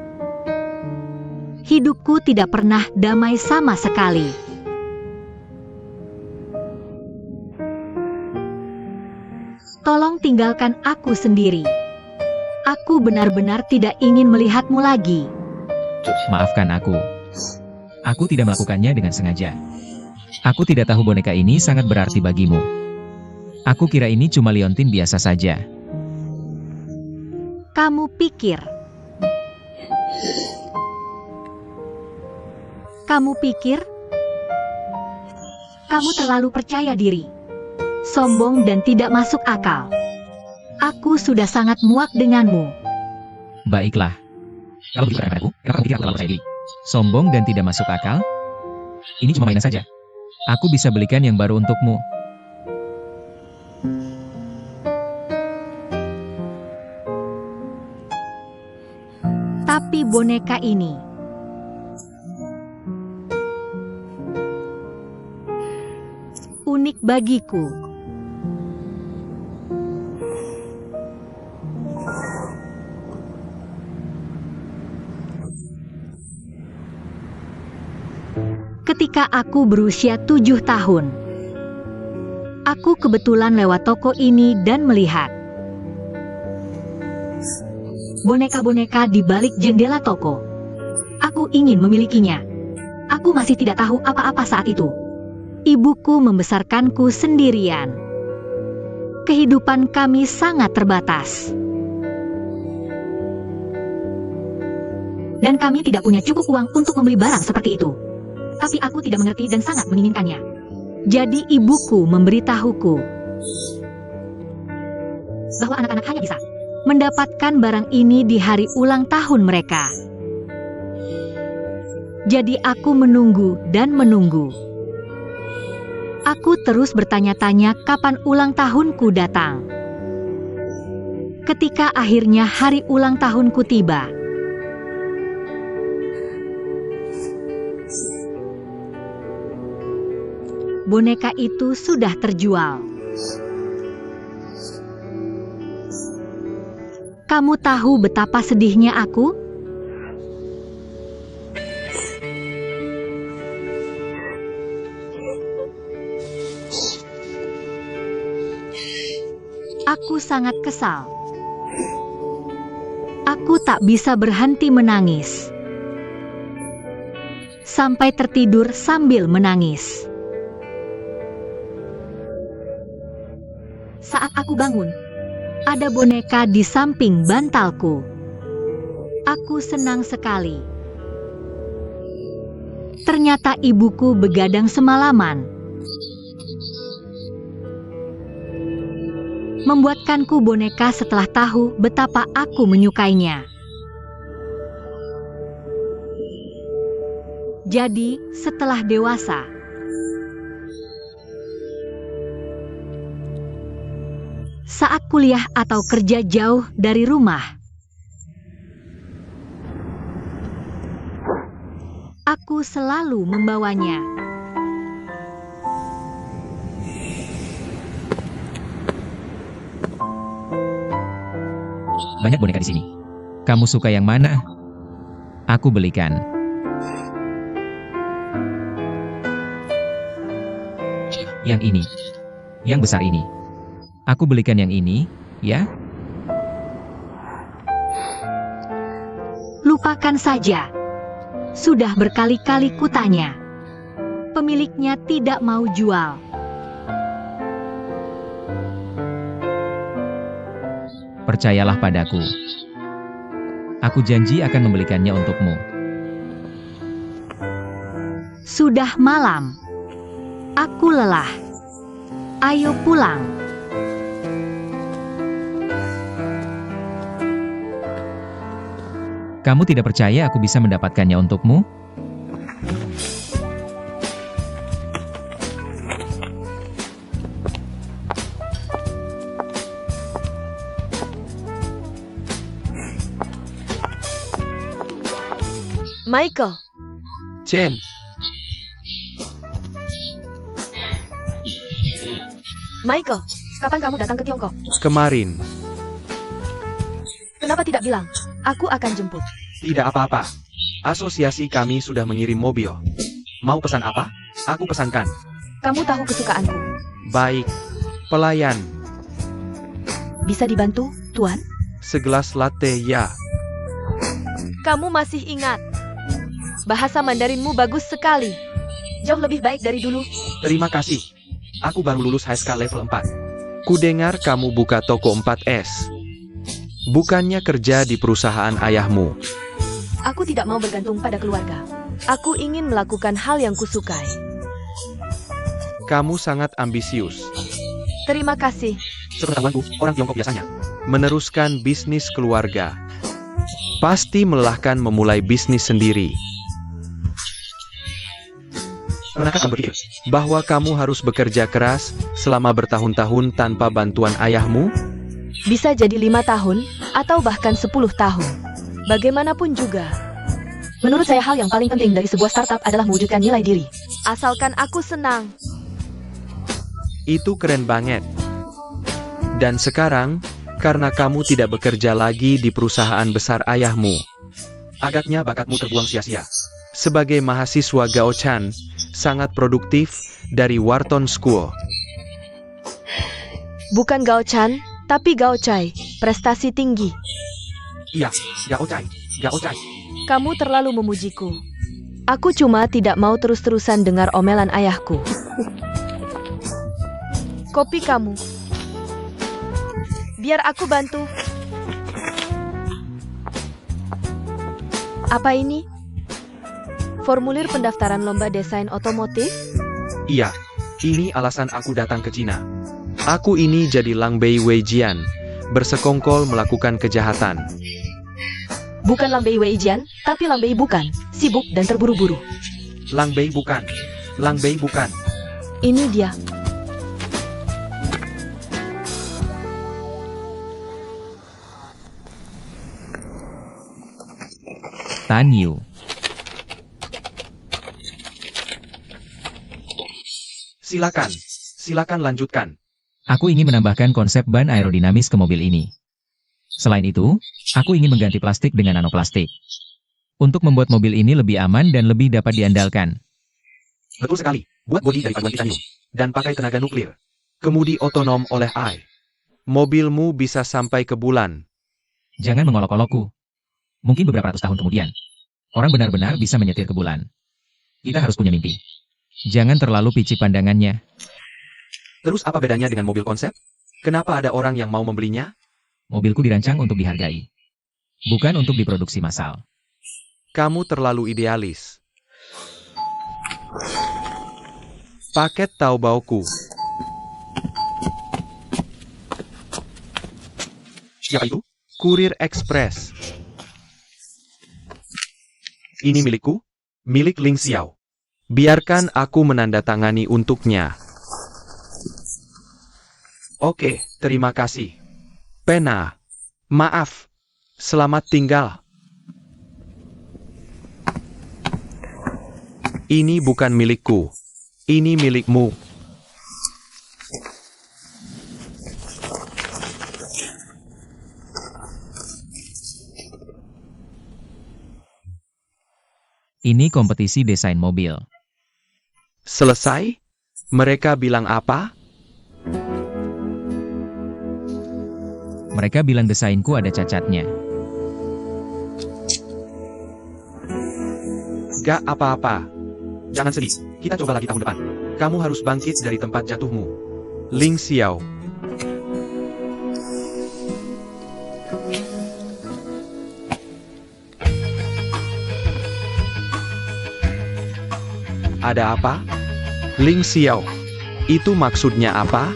hidupku tidak pernah damai sama sekali. Tolong tinggalkan aku sendiri. Aku benar-benar tidak ingin melihatmu lagi. Maafkan aku. Aku tidak melakukannya dengan sengaja. Aku tidak tahu boneka ini sangat berarti bagimu. Aku kira ini cuma liontin biasa saja. Kamu pikir kamu terlalu percaya diri, sombong dan tidak masuk akal. Aku sudah sangat muak denganmu. Baiklah. Kalau begitu katakan padaku, kenapa kamu pikir aku terlalu percaya diri? Sombong dan tidak masuk akal? Ini cuma mainan saja. Aku bisa belikan yang baru untukmu. Tapi boneka ini unik bagiku. Ketika aku berusia 7 tahun, aku kebetulan lewat toko ini dan melihat boneka-boneka di balik jendela toko. Aku ingin memilikinya. Aku masih tidak tahu apa-apa saat itu. Ibuku membesarkanku sendirian. Kehidupan kami sangat terbatas. Dan kami tidak punya cukup uang untuk membeli barang seperti itu. Tapi aku tidak mengerti dan sangat menginginkannya. Jadi ibuku memberitahuku bahwa anak-anak hanya bisa mendapatkan barang ini di hari ulang tahun mereka. Jadi aku menunggu dan menunggu. Aku terus bertanya-tanya kapan ulang tahunku datang. Ketika akhirnya hari ulang tahunku tiba, boneka itu sudah terjual. Kamu tahu betapa sedihnya aku? Aku sangat kesal. Aku tak bisa berhenti menangis. Sampai tertidur sambil menangis. Saat aku bangun, ada boneka di samping bantalku. Aku senang sekali. Ternyata ibuku begadang semalaman, membuatkanku boneka setelah tahu betapa aku menyukainya. Jadi, setelah dewasa, saat kuliah atau kerja jauh dari rumah, aku selalu membawanya. Banyak boneka di sini. Kamu suka yang mana? Aku belikan. Yang ini. Yang besar ini. Aku belikan yang ini, ya? Lupakan saja. Sudah berkali-kali kutanya. Pemiliknya tidak mau jual. Percayalah padaku. Aku janji akan membelikannya untukmu. Sudah malam. Aku lelah. Ayo pulang. Kamu tidak percaya aku bisa mendapatkannya untukmu? Michael, Chen, Michael, kapan kamu datang ke Tiongkok? kemarin. Kenapa tidak bilang? Aku akan jemput. Tidak apa-apa. Asosiasi kami sudah mengirim mobil. Mau pesan apa? Aku pesankan. Kamu tahu kesukaanku. Baik. Pelayan. Bisa dibantu, Tuan? Segelas latte ya. Kamu masih ingat. Bahasa Mandarinmu bagus sekali. Jauh lebih baik dari dulu. Terima kasih. Aku baru lulus HSK level 4. Kudengar kamu buka toko 4S. Bukannya kerja di perusahaan ayahmu. Aku tidak mau bergantung pada keluarga. Aku ingin melakukan hal yang kusukai. Kamu sangat ambisius. Terima kasih. Sepengetahuanku, orang Tiongkok biasanya meneruskan bisnis keluarga. Pasti melelahkan memulai bisnis sendiri. Pernahkah kamu berpikir bahwa kamu harus bekerja keras selama bertahun-tahun tanpa bantuan ayahmu? Bisa jadi 5 tahun, atau bahkan 10 tahun. Bagaimanapun juga. Menurut saya hal yang paling penting dari sebuah startup adalah mewujudkan nilai diri. Asalkan aku senang. Itu keren banget. Dan sekarang, karena kamu tidak bekerja lagi di perusahaan besar ayahmu, agaknya bakatmu terbuang sia-sia. Sebagai mahasiswa Gaochan, sangat produktif dari Wharton School. Bukan Gaochan, tapi Gaocai, prestasi tinggi. Iya, Gaocai, Gaocai. Kamu terlalu memujiku. Aku cuma tidak mau terus-terusan dengar omelan ayahku. Kopi kamu. Biar aku bantu. Apa ini? Formulir pendaftaran lomba desain otomotif? Iya, ini alasan aku datang ke Cina. Aku ini jadi Lang Bei Weijian, bersekongkol melakukan kejahatan. Bukan Lang Bei Weijian, tapi Lang Bei bukan, sibuk dan terburu-buru. Lang Bei bukan, Lang Bei bukan. Ini dia. Tan Yu. Silakan lanjutkan. Aku ingin menambahkan konsep ban aerodinamis ke mobil ini. Selain itu, aku ingin mengganti plastik dengan nanoplastik. Untuk membuat mobil ini lebih aman dan lebih dapat diandalkan. Betul sekali, buat bodi dari paduan titanium. Dan pakai tenaga nuklir. Kemudi otonom oleh AI. Mobilmu bisa sampai ke bulan. Jangan mengolok-olokku. Mungkin beberapa ratus tahun kemudian, orang benar-benar bisa menyetir ke bulan. Kita harus punya mimpi. Jangan terlalu picik pandangannya. Terus apa bedanya dengan mobil konsep? Kenapa ada orang yang mau membelinya? Mobilku dirancang untuk dihargai. Bukan untuk diproduksi massal. Kamu terlalu idealis. Paket Taobao-ku. Siapa itu? Kurir Ekspres. Ini milikku, milik Ling Xiao. Biarkan aku menandatangani untuknya. Oke, terima kasih. Pena. Maaf. Selamat tinggal. Ini bukan milikku. Ini milikmu. Ini kompetisi desain mobil. Selesai? Mereka bilang apa? Mereka bilang desainku ada cacatnya. Gak apa-apa. Jangan sedih. Kita coba lagi tahun depan. Kamu harus bangkit dari tempat jatuhmu. Ling Xiao. Ada apa? Ling Xiao. Itu maksudnya apa?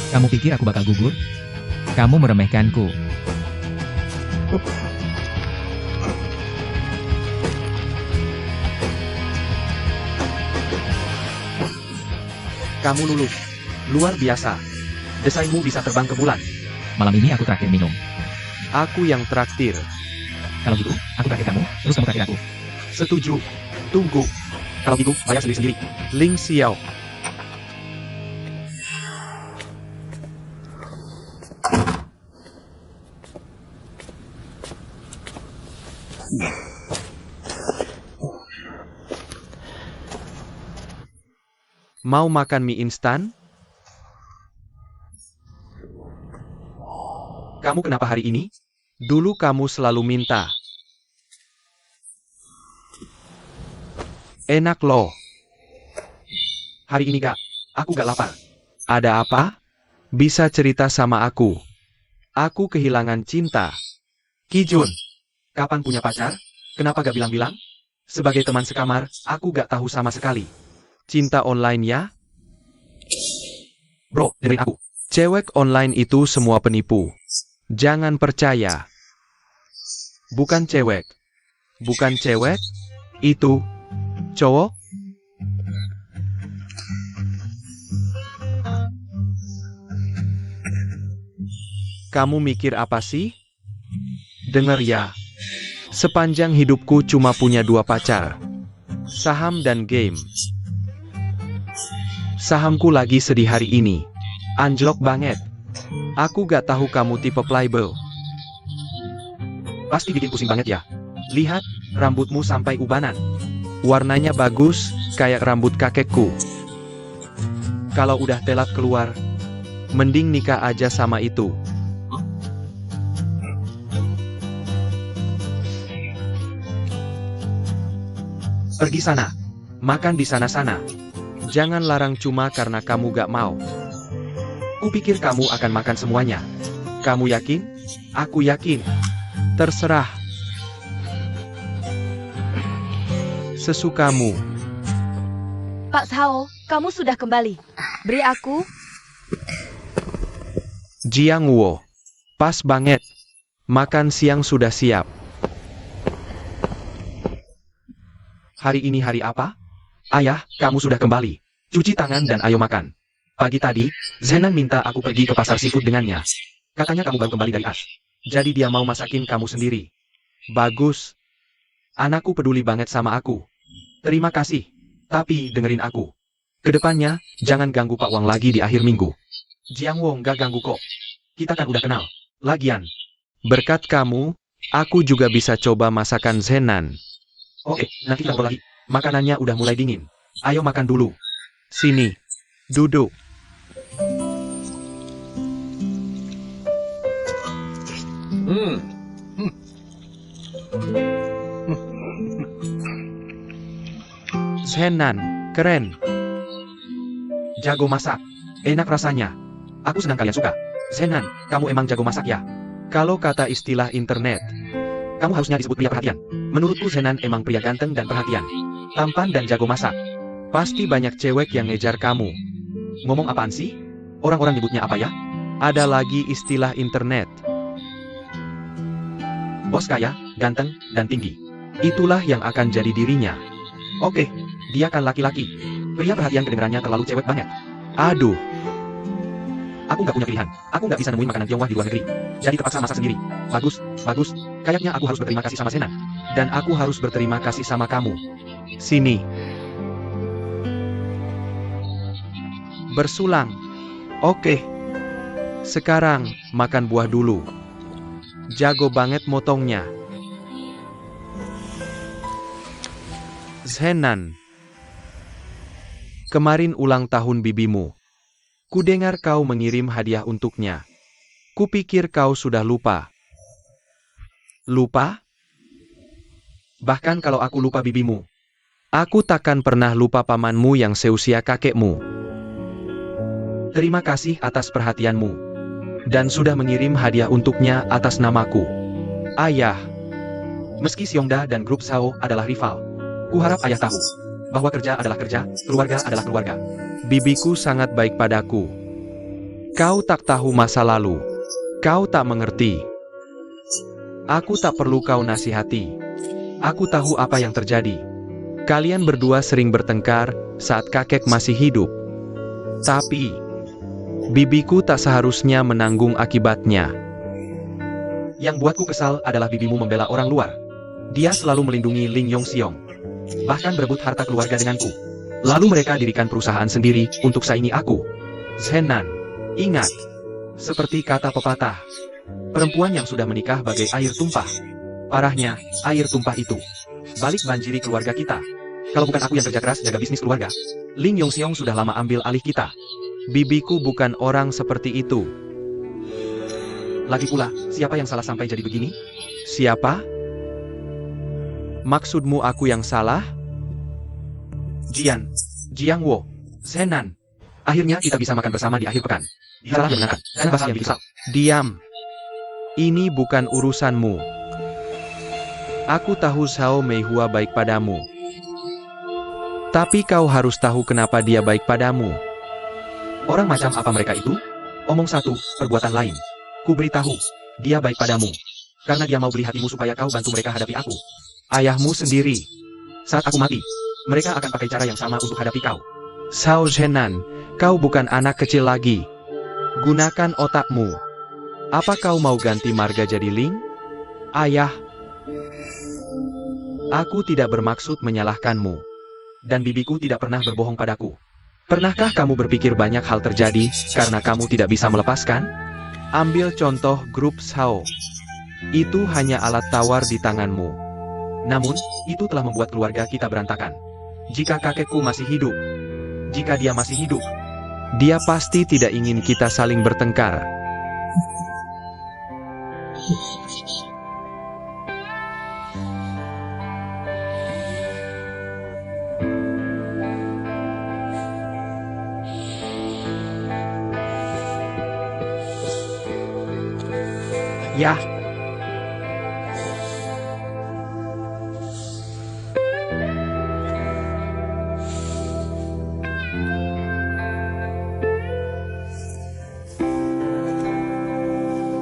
Kamu pikir aku bakal gugur? Kamu meremehkanku. Kamu lulus. Luar biasa. Desainmu bisa terbang ke bulan. Malam ini aku traktir minum. Aku yang traktir. Kalau gitu, aku traktir kamu, terus kamu traktir aku. Setuju. Tunggu. Kalau gitu, bayar sendiri-sendiri. Ling Xiao. Mau makan mie instan? Kamu kenapa hari ini? Dulu kamu selalu minta. Enak loh. Hari ini gak. Aku gak lapar. Ada apa? Bisa cerita sama aku. Aku kehilangan cinta. Kijun. Kapan punya pacar? Kenapa gak bilang-bilang? Sebagai teman sekamar, aku gak tahu sama sekali. Cinta online ya? Bro, dengerin aku. Cewek online itu semua penipu. Jangan percaya. Bukan cewek. Bukan cewek. Itu cowok. Kamu mikir apa sih? Dengar ya. Sepanjang hidupku cuma punya 2 pacar. Saham dan game. Sahamku lagi sedih hari ini. Anjlok banget. Aku gak tahu kamu tipe playboy. Pasti bikin pusing banget ya. Lihat, rambutmu sampai ubanan. Warnanya bagus, kayak rambut kakekku. Kalau udah telat keluar, mending nikah aja sama itu. Pergi sana. Makan di sana-sana. Jangan larang cuma karena kamu gak mau. Kupikir kamu akan makan semuanya. Kamu yakin? Aku yakin. Terserah. Sesukamu. Pak Sao, kamu sudah kembali. Beri aku. Jiang Wo. Pas banget. Makan siang sudah siap. Hari ini hari apa? Ayah, kamu sudah kembali. Cuci tangan dan ayo makan. Pagi tadi, Zenan minta aku pergi ke pasar seafood dengannya. Katanya kamu baru kembali dari As. Jadi dia mau masakin kamu sendiri. Bagus. Anakku peduli banget sama aku. Terima kasih. Tapi dengerin aku. Kedepannya, jangan ganggu Pak Wang lagi di akhir minggu. Jiang Wong gak ganggu kok. Kita kan udah kenal. Lagian, berkat kamu, aku juga bisa coba masakan Zenan. Oke, nanti kita ngobrol lagi. Makanannya udah mulai dingin. Ayo makan dulu. Sini. Duduk. Zenan, keren. Jago masak. Enak rasanya. Aku senang kalian suka. Zenan, kamu emang jago masak ya? Kalau kata istilah internet, kamu harusnya disebut pria perhatian. Menurutku Zenan emang pria ganteng dan perhatian. Tampan dan jago masak. Pasti banyak cewek yang ngejar kamu. Ngomong apaan sih? Orang-orang nyebutnya apa ya? Ada lagi istilah internet. Bos kaya, ganteng, dan tinggi. Itulah yang akan jadi dirinya. Oke, dia kan laki-laki. Pria perhatian kedengarannya terlalu cewek banget. Aduh. Aku nggak punya pilihan. Aku nggak bisa nemuin makanan Tionghoa di luar negeri. Jadi terpaksa masak sendiri. Bagus, bagus. Kayaknya aku harus berterima kasih sama Zenan. Dan aku harus berterima kasih sama kamu. Sini. Bersulang. Oke. Sekarang, makan buah dulu. Jago banget motongnya. Zenan. Kemarin ulang tahun bibimu. Kudengar kau mengirim hadiah untuknya. Kupikir kau sudah lupa. Lupa? Bahkan kalau aku lupa bibimu, aku takkan pernah lupa pamanmu yang seusia kakekmu. Terima kasih atas perhatianmu. Dan sudah mengirim hadiah untuknya atas namaku. Ayah. Meski Xiongda dan grup Sao adalah rival, kuharap ayah tahu bahwa kerja adalah kerja, keluarga adalah keluarga. Bibiku sangat baik padaku. Kau tak tahu masa lalu. Kau tak mengerti. Aku tak perlu kau nasihati. Aku tahu apa yang terjadi. Kalian berdua sering bertengkar saat kakek masih hidup. Tapi, bibiku tak seharusnya menanggung akibatnya. Yang buatku kesal adalah bibimu membela orang luar. Dia selalu melindungi Ling Yongxiong. Bahkan berebut harta keluarga denganku. Lalu mereka dirikan perusahaan sendiri untuk saingi aku. Zenan, ingat. Seperti kata pepatah, perempuan yang sudah menikah bagai air tumpah. Parahnya, air tumpah itu balik banjiri keluarga kita. Kalau bukan aku yang kerja keras jaga bisnis keluarga, Ling Yongxiong sudah lama ambil alih kita. Bibiku bukan orang seperti itu. Lagi pula, siapa yang salah sampai jadi begini? Siapa? Maksudmu aku yang salah? Jiang Wo, Zenan. Akhirnya kita bisa makan bersama di akhir pekan. Dialah yang menangkan, dan bahasa yang dipisah. Diam. Ini bukan urusanmu. Aku tahu Zhao Meihua baik padamu. Tapi kau harus tahu kenapa dia baik padamu. Orang macam apa mereka itu? Omong satu, perbuatan lain. Ku beritahu, dia baik padamu. Karena dia mau beli hatimu supaya kau bantu mereka hadapi aku. Ayahmu sendiri. Saat aku mati, mereka akan pakai cara yang sama untuk hadapi kau. Zhao Zenan, kau bukan anak kecil lagi. Gunakan otakmu. Apa kau mau ganti marga jadi Ling? Ayah. Aku tidak bermaksud menyalahkanmu. Dan bibiku tidak pernah berbohong padaku. Pernahkah kamu berpikir banyak hal terjadi karena kamu tidak bisa melepaskan? Ambil contoh grup Zhao. Itu hanya alat tawar di tanganmu. Namun, itu telah membuat keluarga kita berantakan. Jika kakekku masih hidup, jika dia masih hidup, dia pasti tidak ingin kita saling bertengkar. Ya.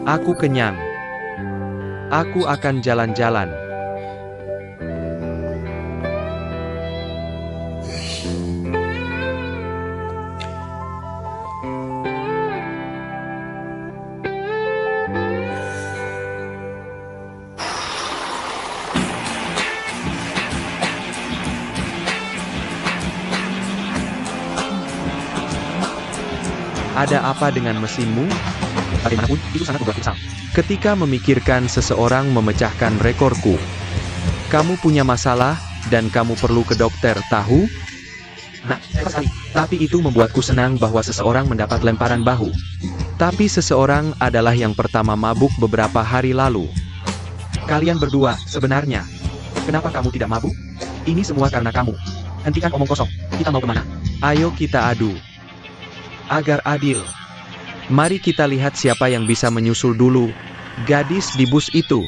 Aku kenyang. Aku akan jalan-jalan. Ada apa dengan mesinmu? Bagaimanapun, itu sangat membuat kesal. Ketika memikirkan seseorang memecahkan rekorku, kamu punya masalah, dan kamu perlu ke dokter, tahu? Nah, hebat sekali. Tapi itu membuatku senang bahwa seseorang mendapat lemparan bahu. Tapi seseorang adalah yang pertama mabuk beberapa hari lalu. Kalian berdua, sebenarnya, kenapa kamu tidak mabuk? Ini semua karena kamu. Hentikan omong kosong. Kita mau kemana? Ayo kita adu. agar adil. Mari kita lihat siapa yang bisa menyusul dulu gadis di bus itu.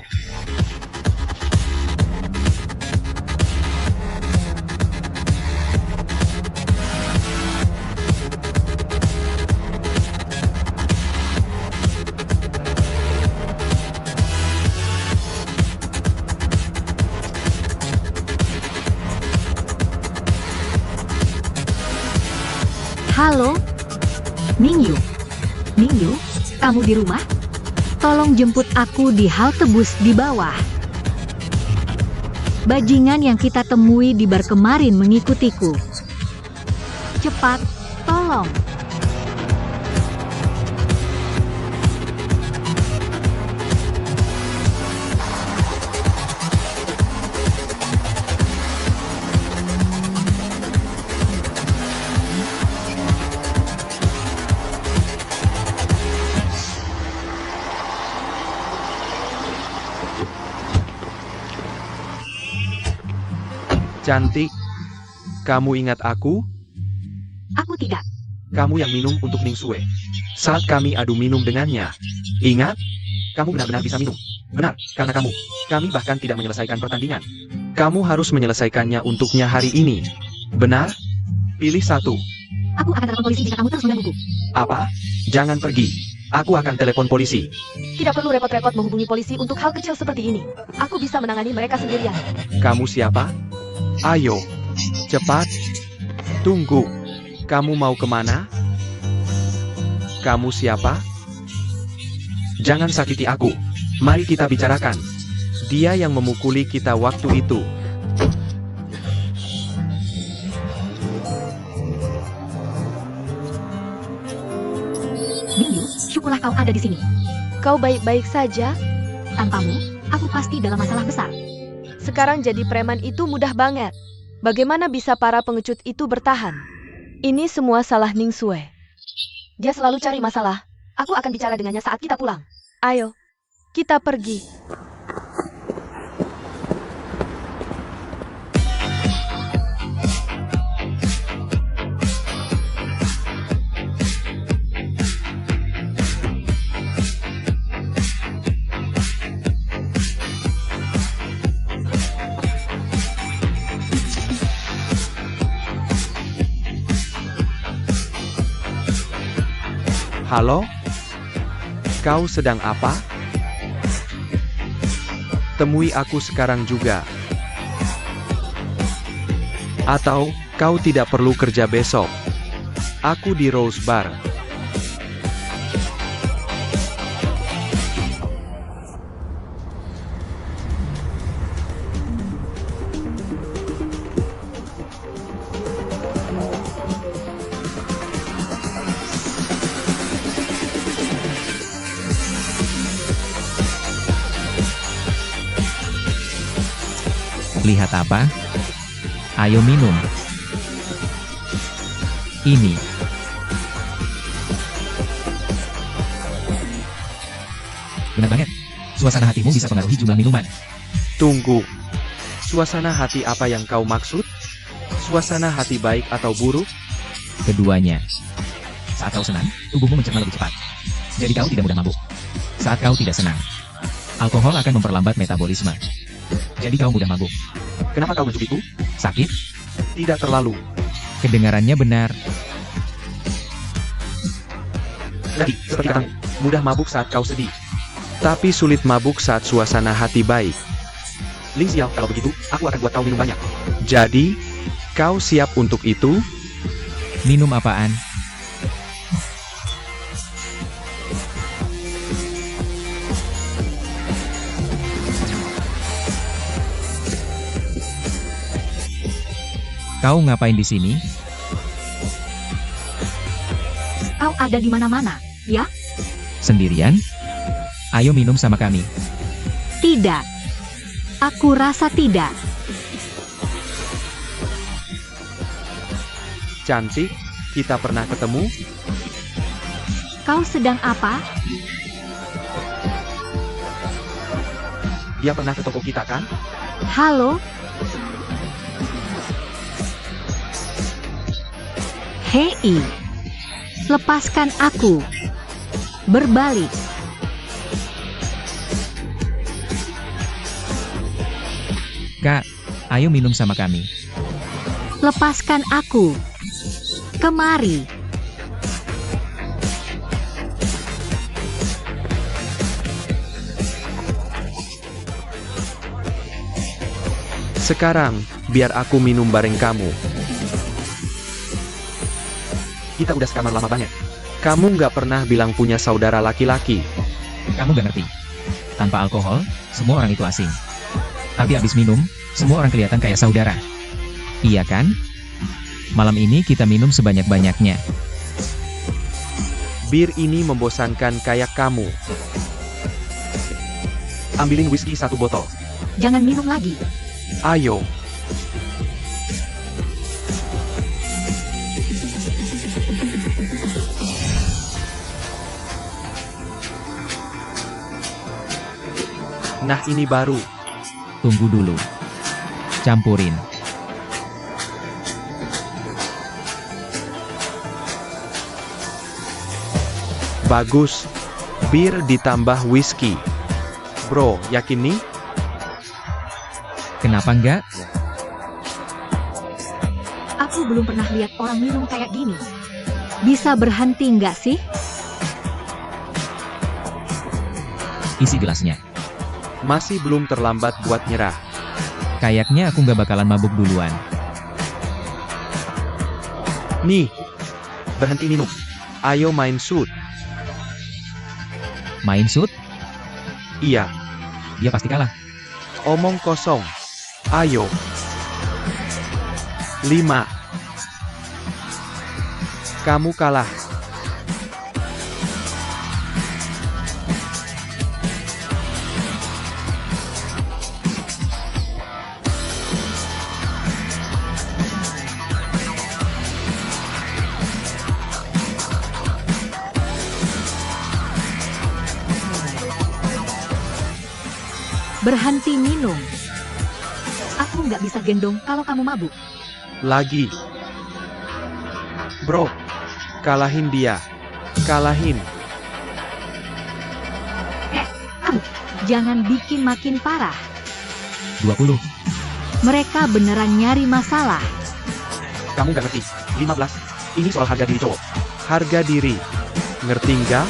Halo? Mingyu? Mingyu, kamu di rumah? Tolong jemput aku di halte bus di bawah. Bajingan yang kita temui di bar kemarin mengikutiku. Cepat, tolong. Cantik, kamu ingat aku? Aku tidak. Kamu yang minum untuk Ningsue saat kami adu minum dengannya. Ingat? Kamu benar-benar bisa minum. Benar, karena kami bahkan tidak menyelesaikan pertandingan. Kamu harus menyelesaikannya untuknya hari ini. Benar? Pilih satu. Aku akan telepon polisi jika kamu terus menggangguku. Apa? Jangan pergi. Aku akan telepon polisi. Tidak perlu repot-repot menghubungi polisi untuk hal kecil seperti ini. Aku bisa menangani mereka sendirian. Kamu siapa? Ayo, cepat. Tunggu. Kamu mau kemana? Kamu siapa? Jangan sakiti aku. Mari kita bicarakan. Dia yang memukuli kita waktu itu. Mingyu, syukurlah kau ada di sini. Kau baik-baik saja? Tanpamu, aku pasti dalam masalah besar. Sekarang jadi preman itu mudah banget. Bagaimana bisa para pengecut itu bertahan? Ini semua salah Ningsue. Dia selalu cari masalah. Aku akan bicara dengannya saat kita pulang. Ayo, kita pergi. Halo? Kau sedang apa? Temui aku sekarang juga. Atau, kau tidak perlu kerja besok. Aku di Rose Bar. Lihat apa? Ayo minum. Ini. Benar banget. Suasana hatimu bisa pengaruhi jumlah minuman. Tunggu. Suasana hati apa yang kau maksud? Suasana hati baik atau buruk? Keduanya. Saat kau senang, tubuhmu mencerna lebih cepat. Jadi kau tidak mudah mabuk. Saat kau tidak senang, alkohol akan memperlambat metabolisme. Jadi kau mudah mabuk. Kenapa kau mencubiku? Sakit? Tidak terlalu. Kedengarannya benar. Jadi, seperti katamu, mudah mabuk saat kau sedih. Tapi sulit mabuk saat suasana hati baik. Ling Xiao, kalau begitu, aku akan buat kau minum banyak. Jadi, kau siap untuk itu? Minum apaan? Kau ngapain di sini? Kau ada di mana-mana, ya? Sendirian? Ayo minum sama kami. Tidak. Aku rasa tidak. Cantik, kita pernah ketemu? Kau sedang apa? Dia pernah ke toko kita kan? Halo? Hei, Lepaskan aku. Berbalik. Kak, ayo minum sama kami. Lepaskan aku. Kemari. Sekarang, biar aku minum bareng kamu. Kita udah sekamar lama banget. Kamu nggak pernah bilang punya saudara laki-laki. Kamu gak ngerti. Tanpa alkohol, semua orang itu asing. Tapi abis minum, semua orang kelihatan kayak saudara. Iya kan? Malam ini kita minum sebanyak-banyaknya. Bir ini membosankan kayak kamu. Ambilin whisky 1 botol. Jangan minum lagi. Ayo. Nah ini baru. Tunggu dulu. Campurin. Bagus. Bir ditambah whisky. Bro, yakin nih? Kenapa enggak? Aku belum pernah lihat orang minum kayak gini. Bisa berhenti nggak sih? Isi gelasnya. Masih belum terlambat buat nyerah. Kayaknya aku nggak bakalan mabuk duluan. Nih. Berhenti minum. Ayo main shoot. Main shoot? Iya. Dia pasti kalah. Omong kosong. Ayo. 5. Kamu kalah. Berhenti minum. Aku nggak bisa gendong kalau kamu mabuk. Lagi. Bro. Kalahin dia. Kalahin. Kamu, jangan bikin makin parah. 20. Mereka beneran nyari masalah. Kamu gak ngerti. 15. Ini soal harga diri cowok. Harga diri. Ngerti nggak?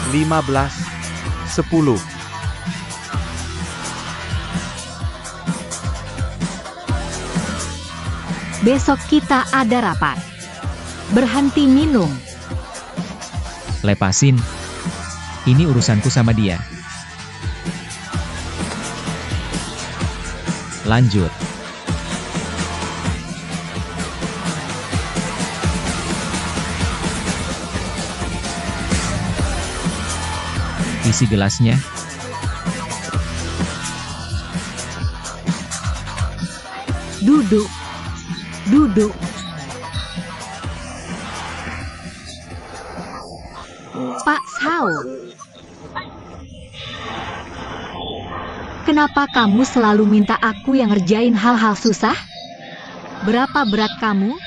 Lima belas. 10. Besok kita ada rapat. Berhenti minum. Lepasin. Ini urusanku sama dia. Lanjut. Isi gelasnya. Duduk. Duduk. Pak Sao. Kenapa kamu selalu minta aku yang ngerjain hal-hal susah? Berapa berat kamu?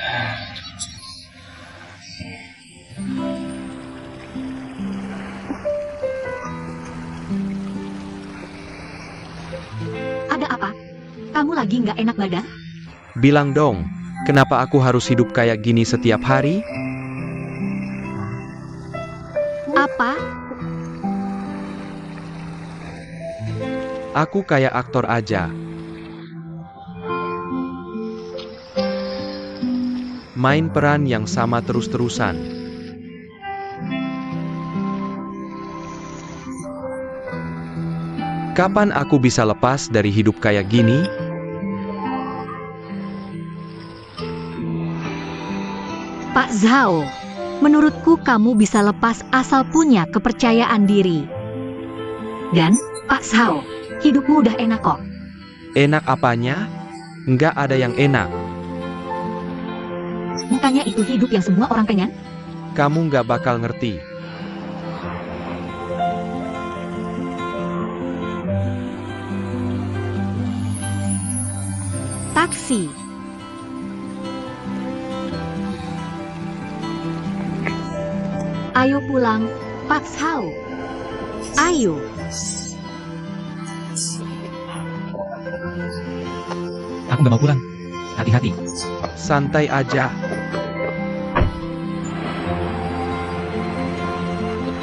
Ada apa? Kamu lagi nggak enak badan? Bilang dong. Kenapa aku harus hidup kayak gini setiap hari? Apa? Aku kayak aktor aja. Main peran yang sama terus-terusan. Kapan aku bisa lepas dari hidup kayak gini? Pak Zhao, menurutku kamu bisa lepas asal punya kepercayaan diri. Dan, Pak Zhao, hidupmu udah enak kok. Enak apanya? Nggak ada yang enak. Bukannya itu hidup yang semua orang pengen? Kamu nggak bakal ngerti. Taksi. Ayo pulang, Pak Zhao. Ayo. Aku nggak mau pulang. Hati-hati. Santai aja.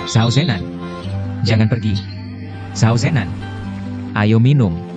Zhao Zenan. Jangan pergi. Zhao Zenan. Ayo minum.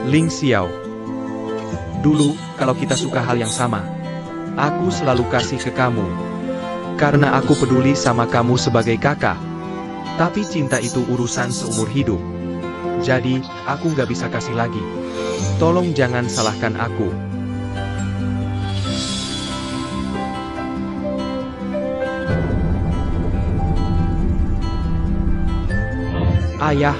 Ling Xiao. Dulu, kalau kita suka hal yang sama, aku selalu kasih ke kamu. Karena aku peduli sama kamu sebagai kakak. Tapi cinta itu urusan seumur hidup. Jadi, aku nggak bisa kasih lagi. Tolong jangan salahkan aku. Ayah.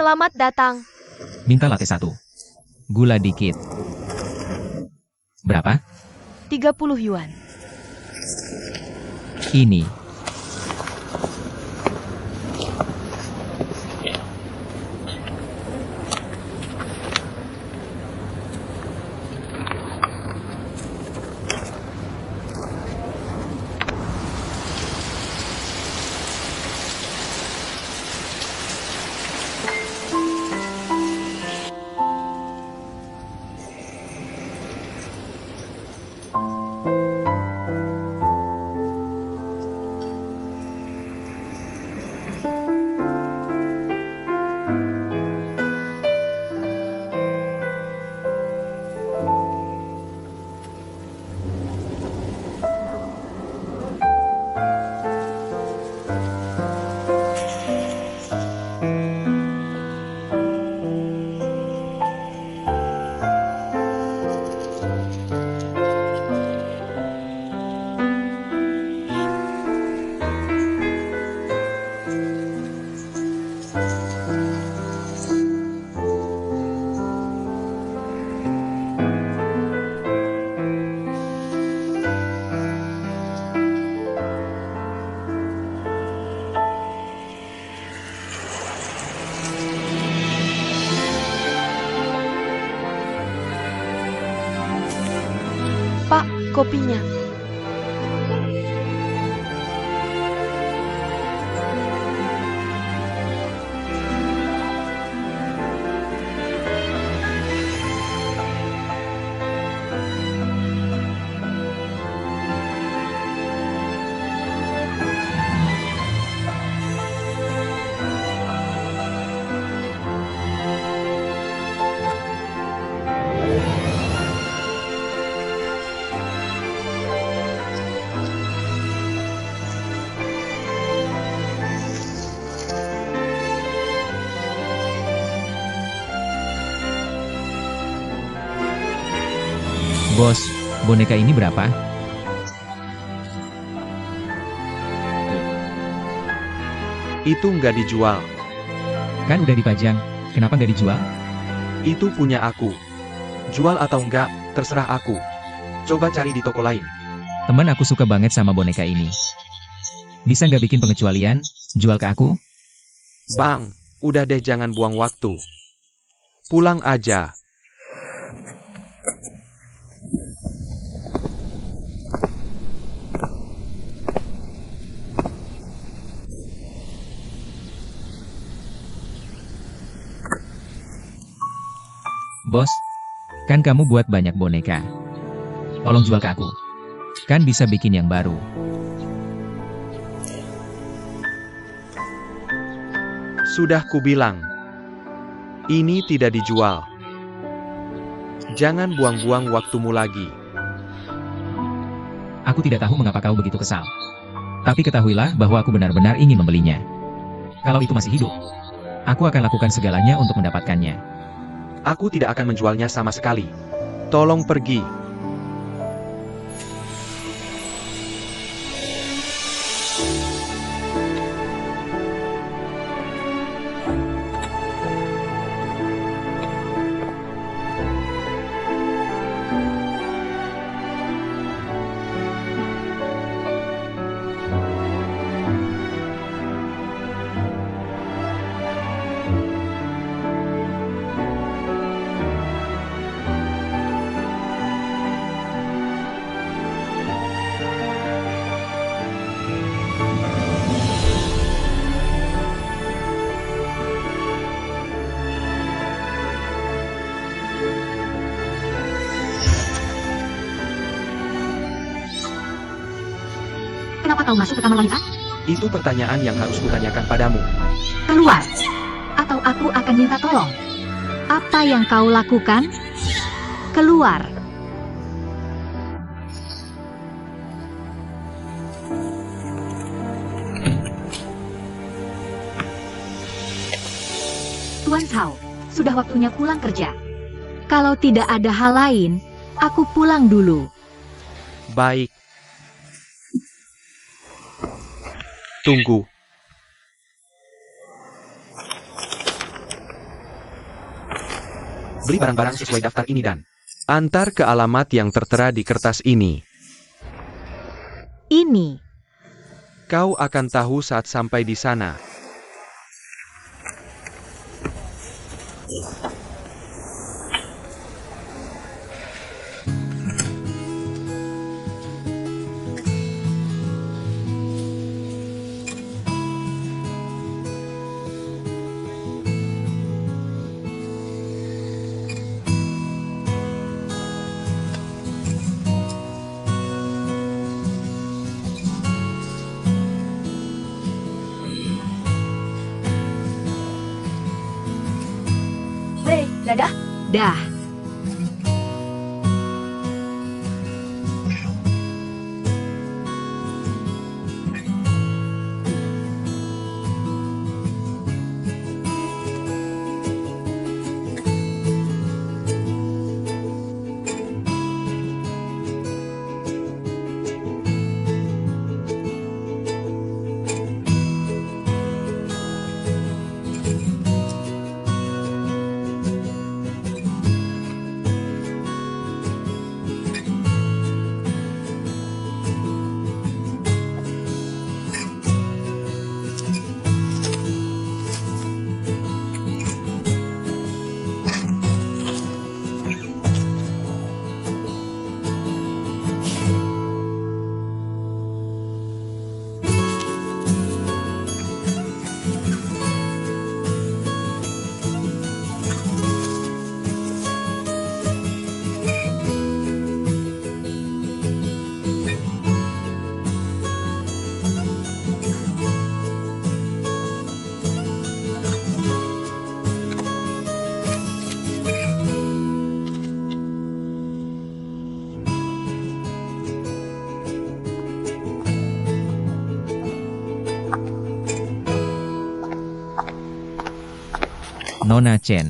Selamat datang. Minta latte 1. Gula dikit. Berapa? 30 yuan. Ini. kopinya. Bos, boneka ini berapa? Itu nggak dijual. Kan udah dipajang, kenapa nggak dijual? Itu punya aku. Jual atau enggak, terserah aku. Coba cari di toko lain. Teman aku suka banget sama boneka ini. Bisa nggak bikin pengecualian, jual ke aku? Bang, udah deh jangan buang waktu. Pulang aja. Bos, kan kamu buat banyak boneka. Tolong jual ke aku. Kan bisa bikin yang baru. Sudah kubilang. Ini tidak dijual. Jangan buang-buang waktumu lagi. Aku tidak tahu mengapa kau begitu kesal. Tapi ketahuilah bahwa aku benar-benar ingin membelinya. Kalau itu masih hidup, aku akan lakukan segalanya untuk mendapatkannya. Aku tidak akan menjualnya sama sekali. Tolong pergi. Kenapa kau masuk ke kamar wanita? Itu pertanyaan yang harus kutanyakan padamu. Keluar! Atau aku akan minta tolong. Apa yang kau lakukan? Keluar! Tuan Cao, sudah waktunya pulang kerja. Kalau tidak ada hal lain, aku pulang dulu. Baik. Tunggu. Beli barang-barang sesuai daftar ini dan antar ke alamat yang tertera di kertas ini. Ini. Kau akan tahu saat sampai di sana. Hei, dadah. Dah. Nona Chen.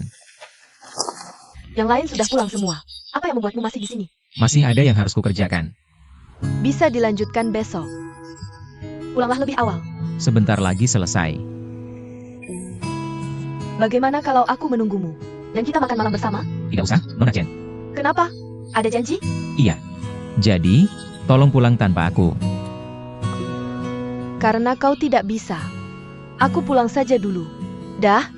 Yang lain sudah pulang semua. Apa yang membuatmu masih di sini? Masih ada yang harus kukerjakan. Bisa dilanjutkan besok. Pulanglah lebih awal. Sebentar lagi selesai. Bagaimana kalau aku menunggumu? Dan kita makan malam bersama? Tidak usah, Nona Chen. Kenapa? Ada janji? Iya. Jadi, tolong pulang tanpa aku. Karena kau tidak bisa. Aku pulang saja dulu. Dah?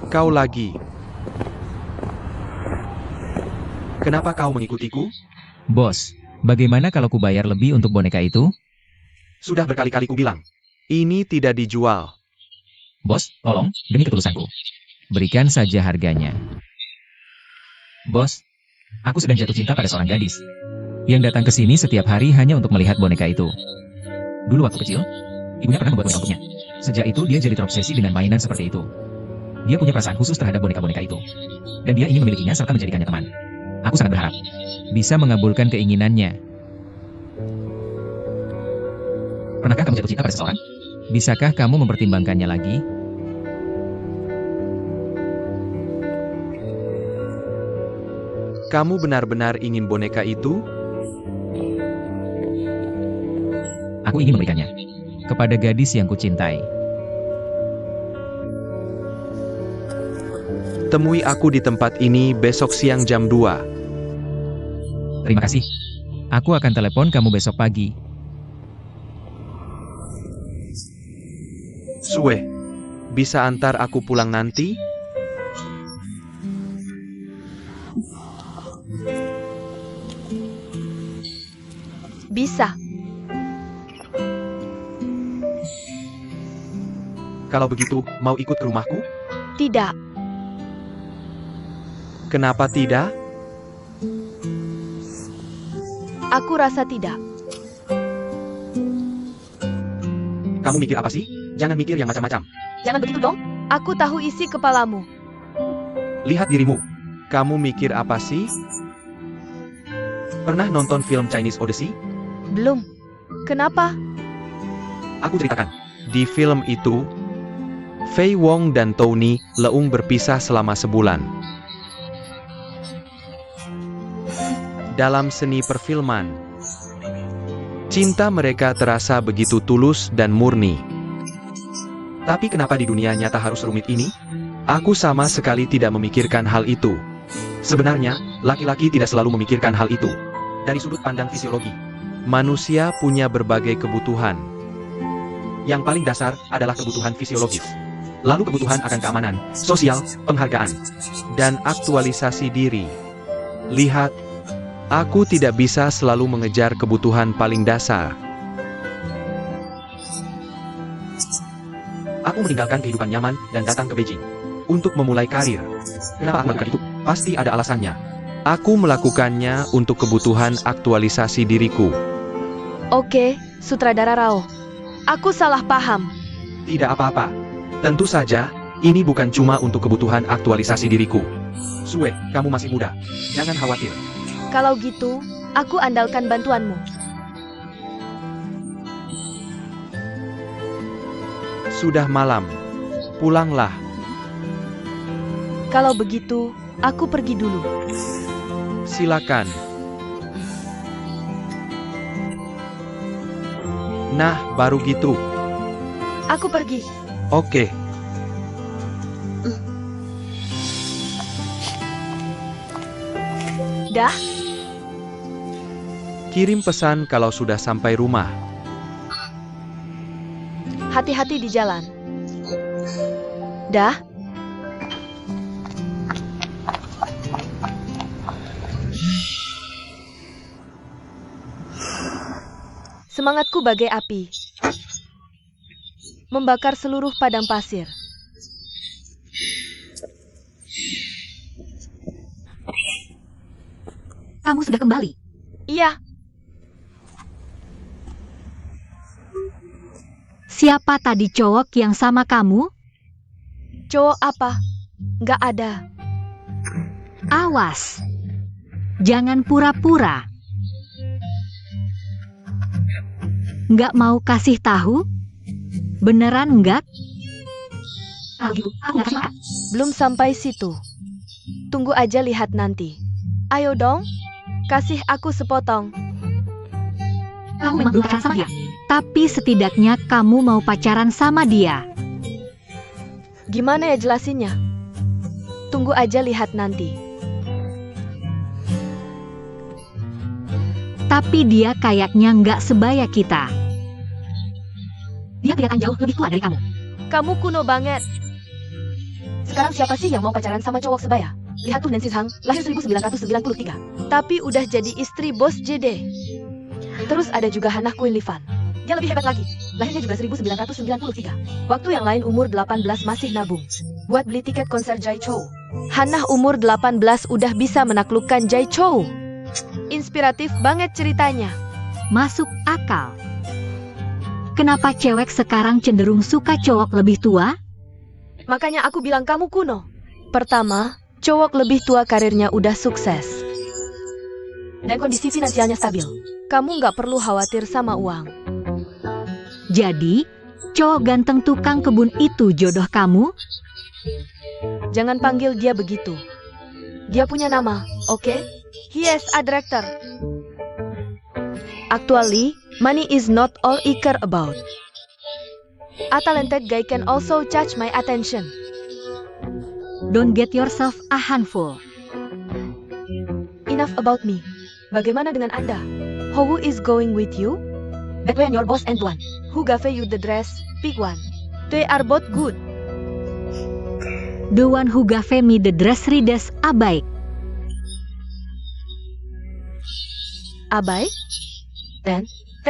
Kau lagi. Kenapa kau mengikutiku? Bos, bagaimana kalau ku bayar lebih untuk boneka itu? Sudah berkali-kali ku bilang. Ini tidak dijual. Bos, tolong, demi ketulusanku. Berikan saja harganya. Bos, aku sedang jatuh cinta pada seorang gadis yang datang ke sini setiap hari hanya untuk melihat boneka itu. Dulu waktu kecil, ibunya pernah membuat boneka untuknya. Sejak itu dia jadi terobsesi dengan mainan seperti itu. Dia punya perasaan khusus terhadap boneka-boneka itu. Dan dia ingin memilikinya serta menjadikannya teman. Aku sangat berharap bisa mengabulkan keinginannya. Pernahkah kamu jatuh cinta pada seseorang? Bisakah kamu mempertimbangkannya lagi? Kamu benar-benar ingin boneka itu? Aku ingin memberikannya kepada gadis yang kucintai. Temui aku di tempat ini besok siang jam 2. Terima kasih. Aku akan telepon kamu besok pagi. Sue, bisa antar aku pulang nanti? Bisa. Kalau begitu, mau ikut ke rumahku? Tidak. Kenapa tidak? Aku rasa tidak. Kamu mikir apa sih? Jangan mikir yang macam-macam. Jangan begitu dong. Aku tahu isi kepalamu. Lihat dirimu. Kamu mikir apa sih? Pernah nonton film Chinese Odyssey? Belum. Kenapa? Aku ceritakan. Di film itu, Fei Wong dan Tony Leung berpisah selama sebulan. Dalam seni perfilman, cinta mereka terasa begitu tulus dan murni. Tapi kenapa di dunia nyata harus rumit ini? Aku sama sekali tidak memikirkan hal itu. Sebenarnya, laki-laki tidak selalu memikirkan hal itu. Dari sudut pandang fisiologi, manusia punya berbagai kebutuhan. Yang paling dasar adalah kebutuhan fisiologis. Lalu kebutuhan akan keamanan, sosial, penghargaan, dan aktualisasi diri. Lihat, aku tidak bisa selalu mengejar kebutuhan paling dasar. Aku meninggalkan kehidupan nyaman dan datang ke Beijing untuk memulai karir. Kenapa aku melakukan itu? Pasti ada alasannya. Aku melakukannya untuk kebutuhan aktualisasi diriku. Oke, sutradara Rao. Aku salah paham. Tidak apa-apa. Tentu saja, ini bukan cuma untuk kebutuhan aktualisasi diriku. Sue, kamu masih muda. Jangan khawatir. Kalau gitu, aku andalkan bantuanmu. Sudah malam. Pulanglah. Kalau begitu, aku pergi dulu. Silakan. Nah, baru gitu. Aku pergi. Oke. Dah? Kirim pesan kalau sudah sampai rumah. Hati-hati di jalan. Dah? Semangatku bagai api. Membakar seluruh padang pasir. kamu sudah kembali. Iya, Siapa tadi cowok yang sama kamu? cowok apa? Nggak ada. Awas. Jangan pura-pura. Nggak mau kasih tahu? Beneran nggak? Kalau gitu, aku nggak kasih makan. Belum sampai situ. Tunggu aja lihat nanti. Ayo dong, kasih aku sepotong. Kamu memang belum pacaran sama dia. Tapi setidaknya kamu mau pacaran sama dia. Gimana ya jelasinnya? Tunggu aja lihat nanti. Tapi dia kayaknya nggak sebaya kita. Dia kelihatan jauh lebih tua dari kamu. Kamu kuno banget. Sekarang siapa sih yang mau pacaran sama cowok sebaya? Lihat tuh Nancy Hang, lahir 1993. Tapi udah jadi istri bos JD. Terus ada juga Hannah Queen Livan. Dia lebih hebat lagi. Lahirnya juga 1993. Waktu yang lain umur 18 masih nabung buat beli tiket konser Jai Chou. Hannah umur 18 udah bisa menaklukkan Jai Chou. Inspiratif banget ceritanya. Masuk akal. Kenapa cewek sekarang cenderung suka cowok lebih tua? Makanya aku bilang kamu kuno. Pertama, cowok lebih tua karirnya udah sukses. Dan kondisi finansialnya stabil. Kamu nggak perlu khawatir sama uang. Jadi, cowok ganteng tukang kebun itu jodoh kamu? Jangan panggil dia begitu. Dia punya nama, oke? He is a director. Actually, money is not all I care about. A talented guy can also catch my attention. Don't get yourself a handful. Enough about me. Bagaimana dengan Anda? Who is going with you? Between your boss and Tuan. Who gave you the dress? Pick one. They are both good. The one who gave me the dress reads Abai. Abai? Then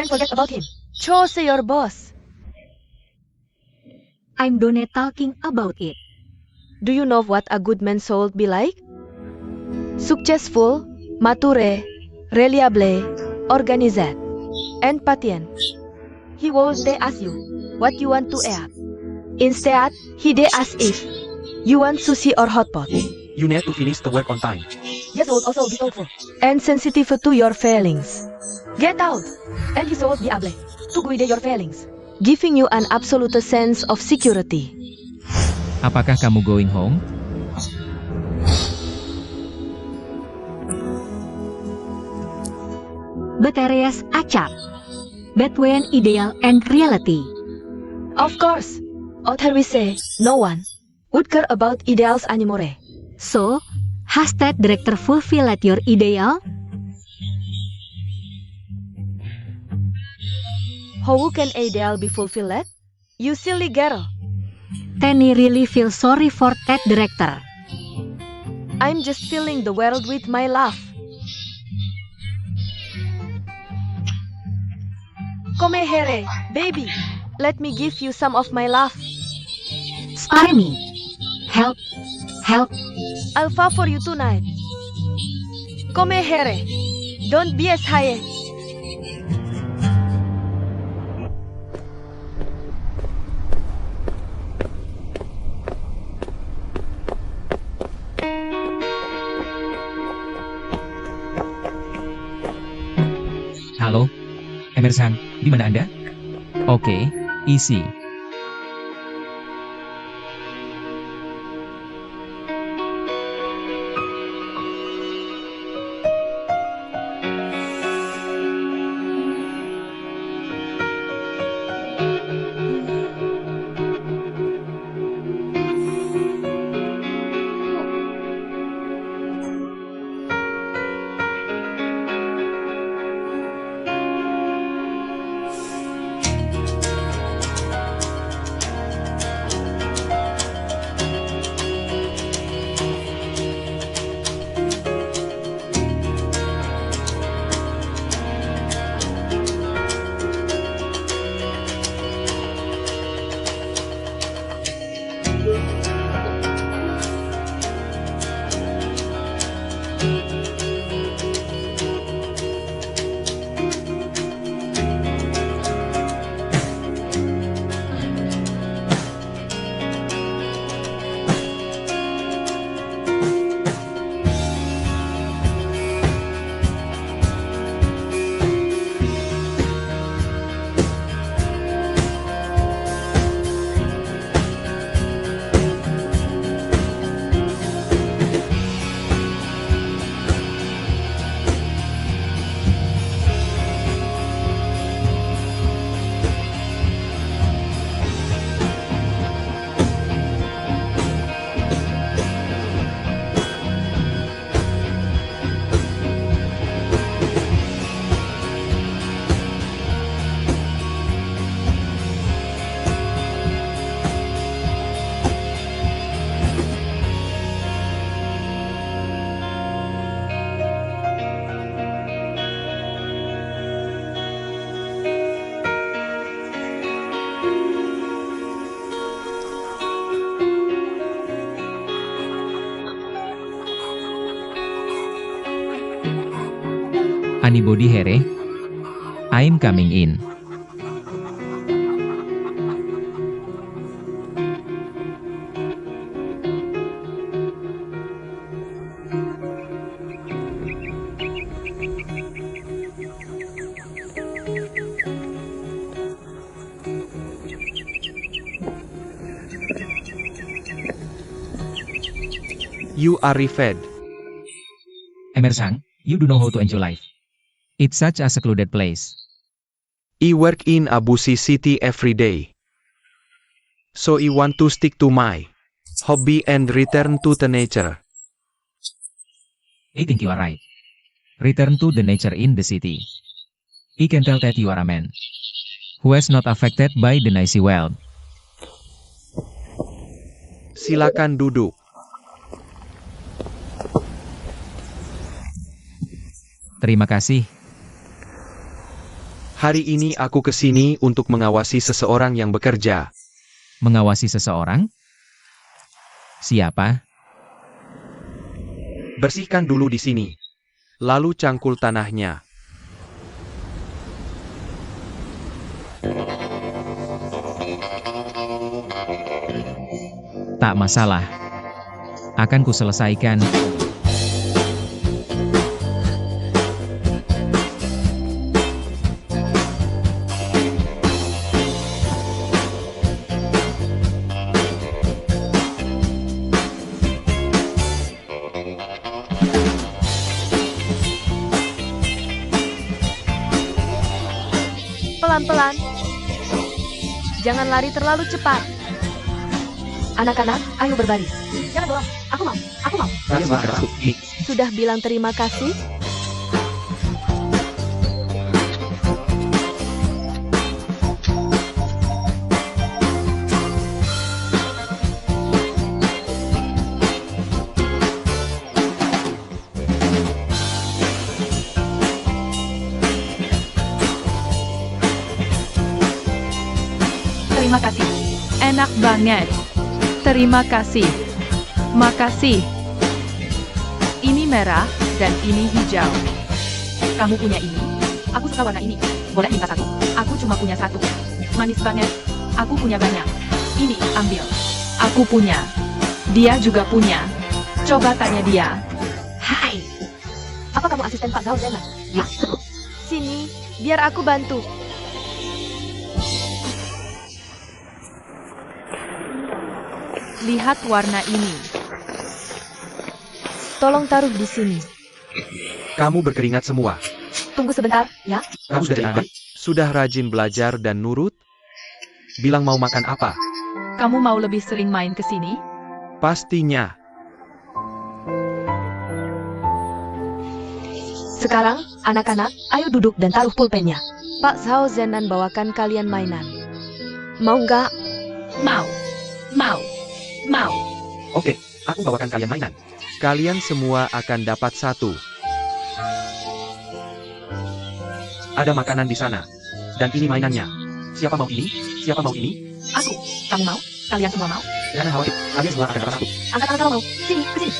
forget about him. Chose your boss. I'm done talking about it. Do you know what a good man should be like? Successful, mature, reliable, organized, and patient. He won't ask you what you want to eat. Instead, he asks if you want sushi or hot pot. You need to finish the work on time. He should also be thoughtful and sensitive to your feelings. Get out, and he should be able to guide your feelings, giving you an absolute sense of security. Apakah kamu going home? Beteres acap. Between ideal and reality. Of course, author we say no one would care about ideals anymore. So, has that director fulfilled your ideal? How can ideal be fulfilled? You silly girl. Tenny really feel sorry for that director. I'm just filling the world with my love. Come here, baby. Let me give you some of my love. Spare me. Help. Help. I'll fall for you tonight. Come here. Don't be as high. Halo? Emerson, di mana Anda? Oke, isi. Anybody here? I'm coming in. You are refed. Emerson, you do know how to enjoy life. It's such a secluded place. I work in a busy city every day. So I want to stick to my hobby and return to the nature. I think you are right. Return to the nature in the city. I can tell that you are a man who is not affected by the noisy world. Silakan duduk. Terima kasih. Hari ini aku ke sini untuk mengawasi seseorang yang bekerja. Mengawasi seseorang? Siapa? Bersihkan dulu di sini. Lalu cangkul tanahnya. Tak masalah. Akan kuselesaikan. Pelan-pelan. Jangan lari terlalu cepat. Anak-anak, ayo berbaris. Jangan dorong. Aku mau. Aku mau. Sudah bilang terima kasih? Terima kasih. Enak banget. Terima kasih. Makasih. Ini merah dan ini hijau. Kamu punya ini. Aku suka warna ini. Boleh minta satu? Aku cuma punya satu. Manis banget. Aku punya banyak. Ini, ambil. Aku punya. Dia juga punya. Coba tanya dia. Hai. Apa kamu asisten Pak Zhao Zena? Ya. Sini, biar aku bantu. Lihat warna ini. Tolong taruh di sini. Kamu berkeringat semua. Tunggu sebentar, ya. Kamu sudah rajin belajar dan nurut? Bilang mau makan apa? Kamu mau lebih sering main ke sini? Pastinya. Sekarang, anak-anak, ayo duduk dan taruh pulpennya. Pak Zhao Zenan bawakan kalian mainan. Mau nggak? Mau. Mau. Mau. Oke, aku bawakan kalian mainan. Kalian semua akan dapat satu. Ada makanan di sana. Dan ini mainannya. Siapa mau ini? Siapa mau ini? Aku. Kamu mau? Kalian semua mau? Jangan khawatir, kalian semua akan dapat satu. Angkat tangan kalau mau. Sini, ke sini.